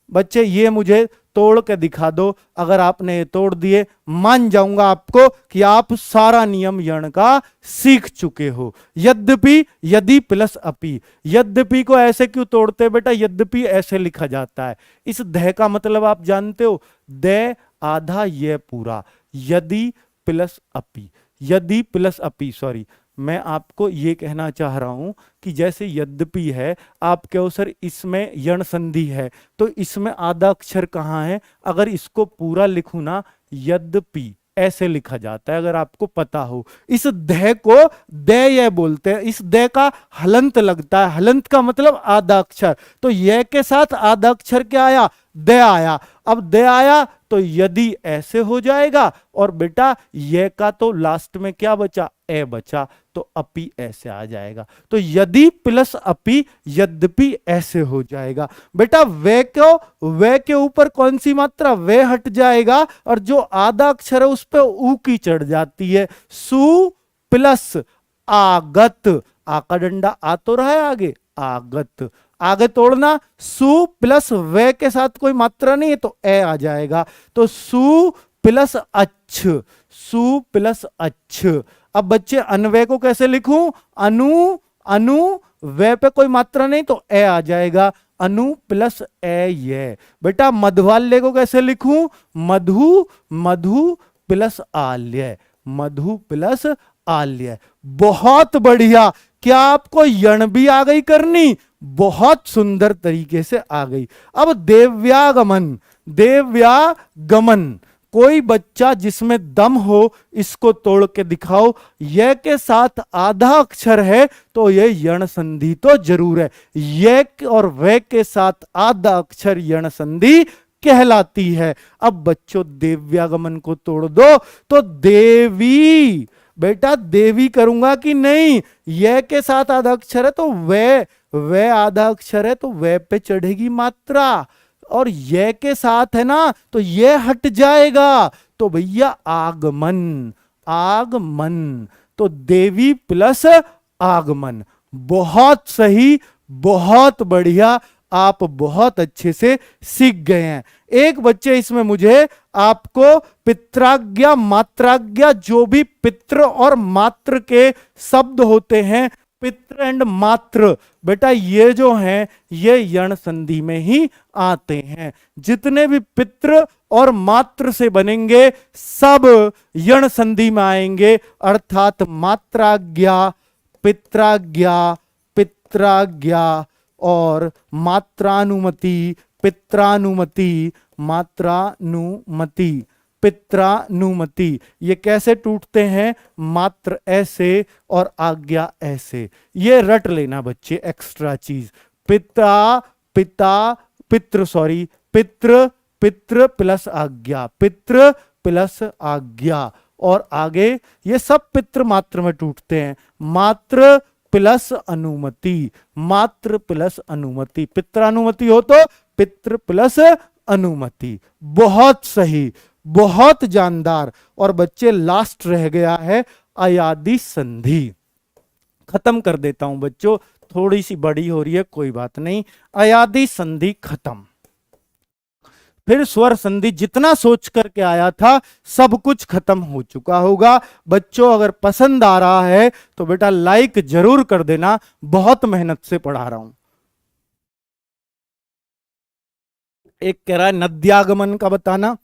बच्चे ये मुझे तोड़ के दिखा दो। अगर आपने ये तोड़ दिए मान जाऊंगा आपको कि आप सारा नियम यण का सीख चुके हो। यद्यपि, यदि प्लस अपि, यद्यपि को ऐसे क्यों तोड़ते हैं बेटा, यद्यपि ऐसे लिखा जाता है। इस दह का मतलब आप जानते हो, दे आधा ये पूरा, यदि प्लस अपि, यदि प्लस अपि, सॉरी मैं आपको ये कहना चाह रहा हूं कि जैसे यद्यपि है, आप कहो सर इसमें यण संधि है, तो इसमें आधा अक्षर कहाँ है। अगर इसको पूरा लिखूं ना, यद्यपि ऐसे लिखा जाता है, अगर आपको पता हो। इस दह को दय बोलते हैं, इस दय का हलंत लगता है, हलंत का मतलब आधा अक्षर। तो यह के साथ आधा अक्षर क्या आया, दय आया। अब दय आया तो यदि ऐसे हो जाएगा, और बेटा यह का तो लास्ट में क्या बचा, ए बचा, तो अपि ऐसे आ जाएगा। तो यदि प्लस अपि, यद्यपि ऐसे हो जाएगा। बेटा वे को, वे के ऊपर कौन सी मात्रा, वे हट जाएगा, और जो आधा अक्षर है उस पर ऊ की चढ़ जाती है। सु प्लस आगत, आ का डंडा आ तो रहा है आगे, आगत, आगे तोड़ना। सु प्लस वे के साथ कोई मात्रा नहीं है तो ए आ जाएगा। तो सु प्लस अच्छ, सु प्लस अच्छ। अब बच्चे अनवय को कैसे लिखूं, अनु, अनु, वे पे कोई मात्रा नहीं तो ए आ जाएगा, अनु प्लस ए ये। बेटा मधवाल्य को कैसे लिखूं, मधु, मधु प्लस आल्य, मधु प्लस आल्य। बहुत बढ़िया। क्या आपको यण भी आ गई करनी, बहुत सुंदर तरीके से आ गई। अब देव्यागमन, देव्यागमन, कोई बच्चा जिसमें दम हो इसको तोड़ के दिखाओ। य के साथ आधा अक्षर है तो ये यण संधि तो जरूर है। य और व के साथ आधा अक्षर यण संधि कहलाती है। अब बच्चों देव्यागमन को तोड़ दो तो देवी, बेटा देवी करूंगा कि नहीं? य के साथ आधा अक्षर है तो व आधा अक्षर है तो व पे चढ़ेगी मात्रा, और ये के साथ है ना तो ये हट जाएगा, तो भैया आगमन, आगमन, तो देवी प्लस आगमन। बहुत सही, बहुत बढ़िया, आप बहुत अच्छे से सीख गए हैं। एक बच्चे इसमें मुझे आपको पित्राज्ञा मात्राज्ञा, जो भी पित्र और मात्र के शब्द होते हैं, पित्र एंड मात्र, बेटा ये जो हैं ये यण संधि में ही आते हैं। जितने भी पित्र और मात्र से बनेंगे सब यण संधि में आएंगे, अर्थात मात्राज्ञा, पित्राज्ञा, पित्राज्ञा और मात्रानुमति, पित्रानुमति, मात्रानुमति, पित्रानुमति, ये कैसे टूटते हैं? मात्र ऐसे और आज्ञा ऐसे। ये रट लेना बच्चे, एक्स्ट्रा चीज। पिता, पिता, पित्र, सॉरी, पित्र, पित्र प्लस आज्ञा, पित्र प्लस आज्ञा, और आगे ये सब पित्र मात्र में टूटते हैं। मात्र प्लस अनुमति, मात्र प्लस अनुमति, पित्रानुमति हो तो पित्र प्लस अनुमति। बहुत सही, बहुत जानदार। और बच्चे लास्ट रह गया है अयादि संधि। खत्म कर देता हूं बच्चों, थोड़ी सी बड़ी हो रही है, कोई बात नहीं। अयादि संधि खत्म। फिर स्वर संधि, जितना सोच करके आया था सब कुछ खत्म हो चुका होगा। बच्चों अगर पसंद आ रहा है तो बेटा लाइक जरूर कर देना, बहुत मेहनत से पढ़ा रहा हूं। एक कह रहा है नद्यागमन का बताना।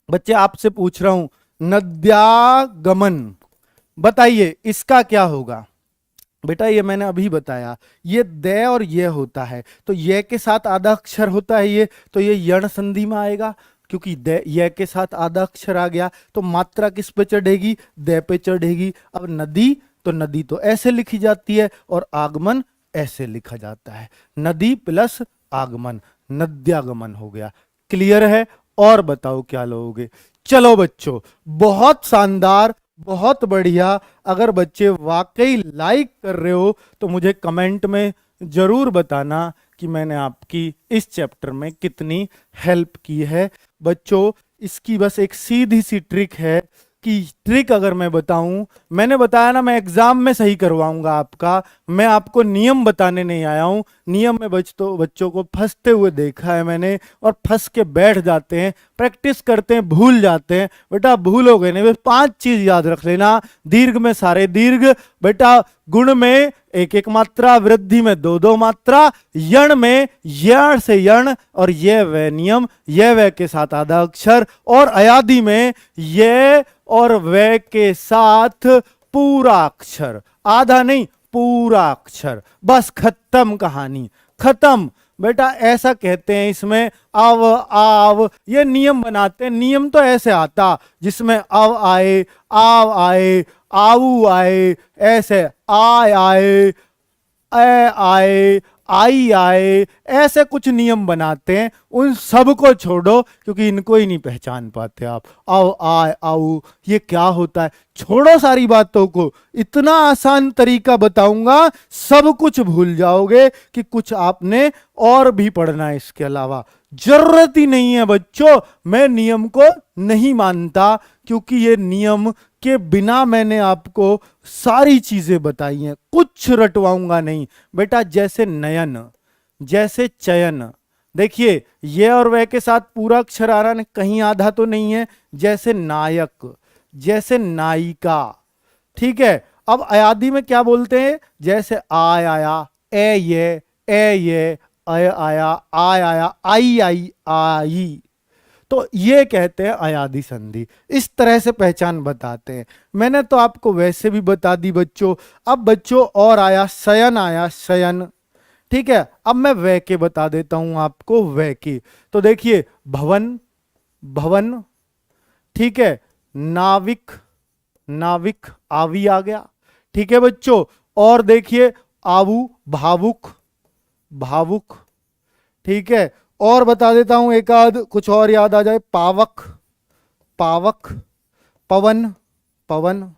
बच्चे आपसे पूछ रहा हूं, नद्यागमन बताइए इसका क्या होगा? बेटा ये मैंने अभी बताया, ये दे और ये होता है, तो ये के साथ आधा अक्षर होता है ये, तो ये यण संधि में आएगा, क्योंकि दे ये के साथ आधा अक्षर आ गया, तो मात्रा किस पे चढ़ेगी? दे पे चढ़ेगी। अब नदी, तो नदी तो ऐसे लिखी जाती है, और आगमन ऐसे लिखा जाता है, नदी प्लस आगमन, नद्यागमन हो गया। क्लियर है? और बताओ क्या लोगे? चलो बच्चों, बहुत शानदार, बहुत बढ़िया। अगर बच्चे वाकई लाइक कर रहे हो तो मुझे कमेंट में जरूर बताना कि मैंने आपकी इस चैप्टर में कितनी हेल्प की है। बच्चों इसकी बस एक सीधी सी ट्रिक है, कि ट्रिक अगर मैं बताऊं, मैंने बताया ना मैं एग्जाम में सही करवाऊंगा आपका, मैं आपको नियम बताने नहीं आया हूं। नियम में बच्चों को फंसते हुए देखा है मैंने, और फंस के बैठ जाते हैं, प्रैक्टिस करते हैं, भूल जाते हैं। बेटा भूलोगे नहीं, बस 5 चीज याद रख लेना। दीर्घ में सारे दीर्घ, बेटा गुण में एक एक मात्रा, वृद्धि में 2-2 मात्रा, यण में यण से यण और ये वे नियम, ये वे के साथ आधा अक्षर, और अयादि में ये और वे के साथ पूरा अक्षर, आधा नहीं पूरा अक्षर। बस खत्म कहानी, खत्म। बेटा ऐसा कहते हैं इसमें अव आव, ये नियम बनाते हैं। नियम तो ऐसे आता जिसमें अव आए, आव आए, आऊ आए, ऐसे आय आए, ए आए, आई आए, ऐसे कुछ नियम बनाते हैं। उन सब को छोड़ो, क्योंकि इनको ही नहीं पहचान पाते आप। आओ आय आओ, ये क्या होता है? छोड़ो सारी बातों को, इतना आसान तरीका बताऊंगा, सब कुछ भूल जाओगे कि कुछ आपने और भी पढ़ना है इसके अलावा। जरूरत ही नहीं है बच्चों, मैं नियम को नहीं मानता, क्योंकि ये नियम के बिना मैंने आपको सारी चीजें बताई हैं, कुछ रटवाऊंगा नहीं। बेटा जैसे नयन, जैसे चयन, देखिए ये और वह के साथ पूरा अक्षर आ रहा है, कहीं आधा तो नहीं है। जैसे नायक, जैसे नायिका, ठीक है। अब अयादि में क्या बोलते हैं? जैसे आय आया, ए ये, अय आया, आय आया, आई आई, आई, तो ये कहते हैं अयादि संधि। इस तरह से पहचान बताते हैं। मैंने तो आपको वैसे भी बता दी बच्चों। अब बच्चों और आया शयन, ठीक है। अब मैं वह के बता देता हूं आपको, वह के। तो देखिए भवन, भवन, ठीक है, नाविक, नाविक आवी आ गया। ठीक है बच्चों, और देखिए आवू, भावुक, भावुक। ठीक है, और बता देता हूं एक आध कुछ और याद आ जाए, पावक, पावक, पवन, पवन।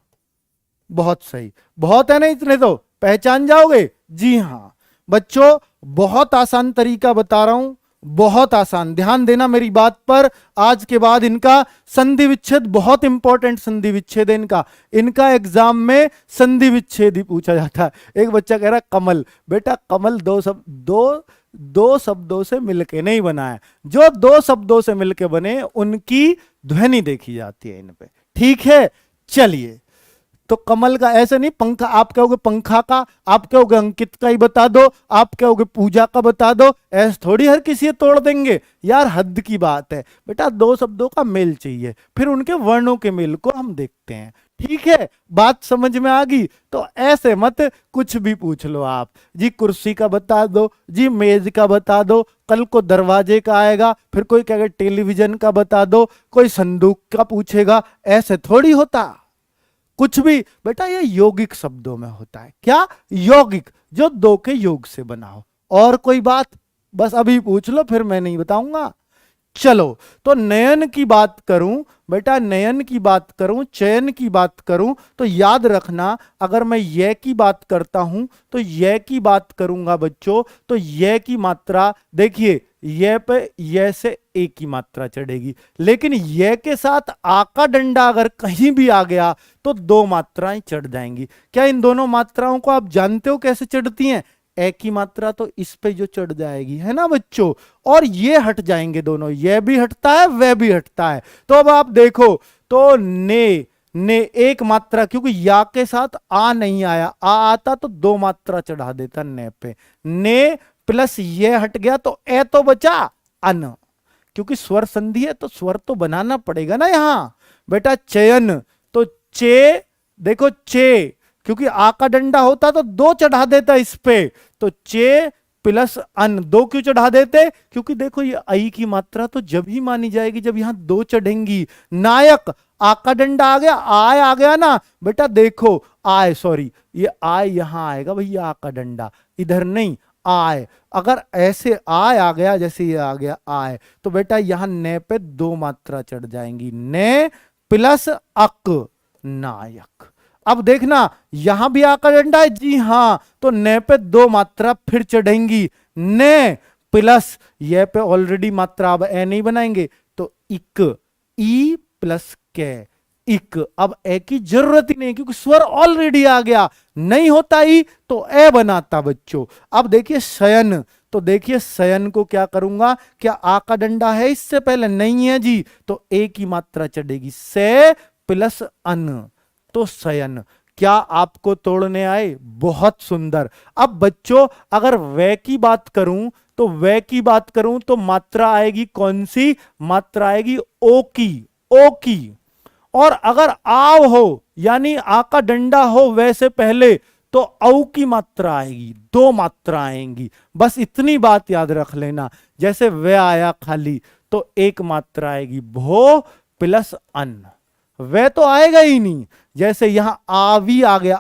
बहुत सही, बहुत है ना, इतने तो पहचान जाओगे। जी हां बच्चों, बहुत आसान तरीका बता रहा हूं, बहुत आसान, ध्यान देना मेरी बात पर। आज के बाद इनका संधि विच्छेद बहुत इंपॉर्टेंट संधि विच्छेद है इनका, इनका एग्जाम में संधि विच्छेद ही पूछा जाता है। एक बच्चा कह रहा है कमल, बेटा कमल दो शब्दों से मिलके नहीं बना है, जो दो शब्दों से मिलके बने उनकी ध्वनि देखी जाती है इन पे। ठीक है, चलिए, तो कमल का ऐसे नहीं, पंखा आप कहोगे पंखा का, आप कहोगे अंकित का ही बता दो, आप कहोगे पूजा का बता दो, ऐसे थोड़ी हर किसी ये तोड़ देंगे यार, हद की बात है। बेटा दो शब्दों का मेल चाहिए, फिर उनके वर्णों के मेल को हम देखते हैं। ठीक है, बात समझ में आ गई? तो ऐसे मत कुछ भी पूछ लो आप, जी कुर्सी का बता दो, जी मेज का बता दो, कल को दरवाजे का आएगा, फिर कोई कहेगा टेलीविजन का बता दो, कोई संदूक का पूछेगा, ऐसे थोड़ी होता कुछ भी। बेटा ये यौगिक शब्दों में होता है। क्या? यौगिक, जो दो के योग से बना हो। और कोई बात? बस अभी पूछ लो, फिर मैं नहीं बताऊंगा। चलो, तो नयन की बात करूं, बेटा नयन की बात करूं, चयन की बात करूं, तो याद रखना, अगर मैं ये की बात करता हूं तो ये की बात करूंगा बच्चों, तो ये की मात्रा देखिए, ये पे ये से ए की मात्रा चढ़ेगी, लेकिन ये के साथ आ का डंडा अगर कहीं भी आ गया तो दो मात्राएं चढ़ जाएंगी। क्या इन दोनों मात्राओं को आप जानते हो कैसे चढ़ती हैं? ए की मात्रा तो इस पे जो चढ़ जाएगी, है ना बच्चों, और ये हट जाएंगे दोनों, ये भी हटता है वह भी हटता है। तो अब आप देखो, तो ने एक मात्रा, क्योंकि या के साथ आ नहीं आया, आ आता तो दो मात्रा चढ़ा देता ने पे, ने प्लस ये हट गया तो ए तो बचा अन, क्योंकि स्वर संधि है तो स्वर तो बनाना पड़ेगा ना यहां। बेटा चयन, तो चे, देखो चे, क्योंकि आ का डंडा होता तो दो चढ़ा देता इस पे, तो चे प्लस अन, दो क्यों चढ़ा देते? क्योंकि देखो ये आई की मात्रा तो जब ही मानी जाएगी जब यहां दो चढ़ेंगी। नायक, आ का डंडा आ गया, आय आ गया ना बेटा, देखो आय, सॉरी ये आय यहां आएगा भैया, आ का डंडा इधर नहीं, आय। अगर ऐसे आय आ गया, जैसे ये आ गया आय, तो बेटा यहां ने पे दो मात्रा चढ़ जाएंगी, ने प्लस अक, नायक। अब देखना यहां भी आ का डंडा है, जी हां, तो ने पे दो मात्रा फिर चढ़ेंगी, ने प्लस ये पे ऑलरेडी मात्रा, अब ए नहीं बनाएंगे तो इक, ई प्लस के, इक। अब ए की जरूरत ही नहीं क्योंकि स्वर ऑलरेडी आ गया, नहीं होता ई तो ए बनाता बच्चों। अब देखिए शयन, तो देखिए शयन को क्या करूंगा, क्या आ का डंडा है इससे पहले? नहीं है जी, तो ए की मात्रा चढ़ेगी, से प्लस अन, तो शयन। क्या आपको तोड़ने आए? बहुत सुंदर। अब बच्चों अगर वे की बात करूं, तो वे की बात करूं तो मात्रा आएगी कौन सी? मात्रा आएगी ओ की, ओ की। और अगर आव हो यानी आ का डंडा हो वैसे पहले, तो औ की मात्रा आएगी, दो मात्रा आएंगी। बस इतनी बात याद रख लेना। जैसे वे आया खाली तो एक मात्रा आएगी, भो प्लस अन, वे तो आएगा ही नहीं। जैसे यहां आवी आ गया,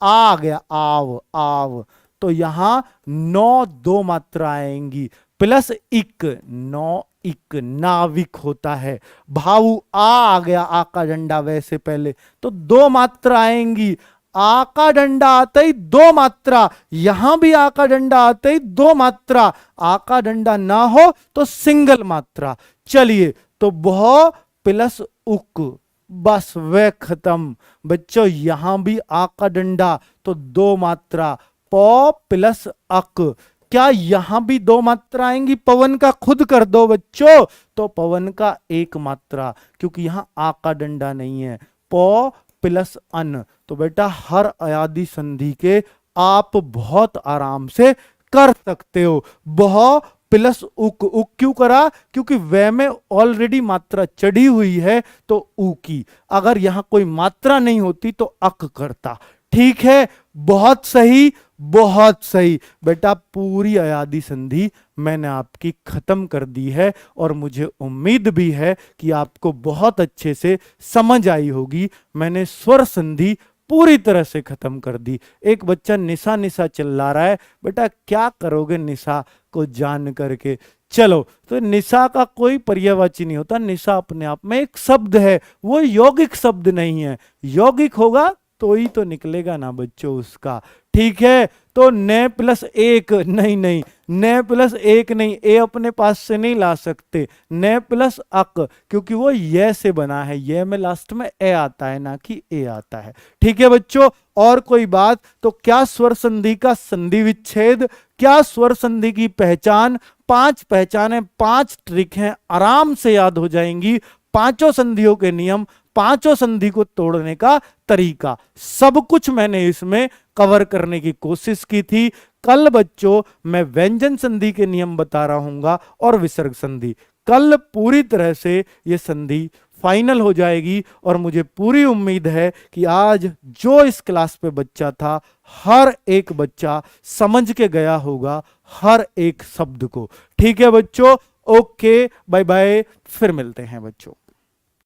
आ गया आव, आव, तो यहां नौ दो मात्रा आएंगी, प्लस इक, नौ इक, नाविक होता है। भाऊ आ गया, आ का डंडा वैसे पहले, तो दो मात्रा आएंगी। आ का डंडा आते ही दो मात्रा, यहां भी आ का डंडा आते ही दो मात्रा, आ का डंडा ना हो तो सिंगल मात्रा। चलिए, तो बहु प्लस उक, बस वे खत्म बच्चों। यहां भी आ का डंडा तो दो मात्रा, पौ प्लस अक। क्या यहां भी दो मात्रा आएंगी? पवन का खुद कर दो बच्चों, तो पवन का एक मात्रा, क्योंकि यहां आ का डंडा नहीं है, पौ प्लस अन। तो बेटा हर अयादी संधि के आप बहुत आराम से कर सकते हो। बहु प्लस उक, उक क्यों करा? क्योंकि वे में ऑलरेडी मात्रा चढ़ी हुई है तो ऊ की। अगर यहां कोई मात्रा नहीं होती तो अक करता। ठीक है, बहुत सही, बहुत सही बेटा। पूरी अयादी संधि मैंने आपकी खत्म कर दी है और मुझे उम्मीद भी है कि आपको बहुत अच्छे से समझ आई होगी। मैंने स्वर संधि पूरी तरह से खत्म कर दी। एक बच्चा निशा निशा चिल्ला रहा है, बेटा क्या करोगे निशा को जान करके? चलो, तो निशा का कोई पर्यायवाची नहीं होता, निशा अपने आप में एक शब्द है, वो यौगिक शब्द नहीं है। यौगिक होगा तो ही तो निकलेगा ना बच्चों उसका। ठीक है, तो न प्लस एक नहीं, नहीं न प्लस एक नहीं, ए अपने पास से नहीं ला सकते। न प्लस अक, क्योंकि वो ये से बना है, ये में लास्ट में ए आता है ना कि ए आता है। ठीक है बच्चों, और कोई बात? तो क्या स्वर संधि का संधि विच्छेद, क्या स्वर संधि की पहचान? 5 पहचानें, 5 ट्रिक हैं, आराम से याद हो जाएंगी। पांचों संधियों के नियम, पांचों संधि को तोड़ने का तरीका, सब कुछ मैंने इसमें कवर करने की कोशिश की थी। कल बच्चों मैं व्यंजन संधि के नियम बता रहा और विसर्ग संधि। कल पूरी तरह से यह संधि फाइनल हो जाएगी और मुझे पूरी उम्मीद है कि आज जो इस क्लास पे बच्चा था, हर एक बच्चा समझ के गया होगा हर एक शब्द को। ठीक है बच्चों, ओके, बाय बाय, फिर मिलते हैं बच्चों।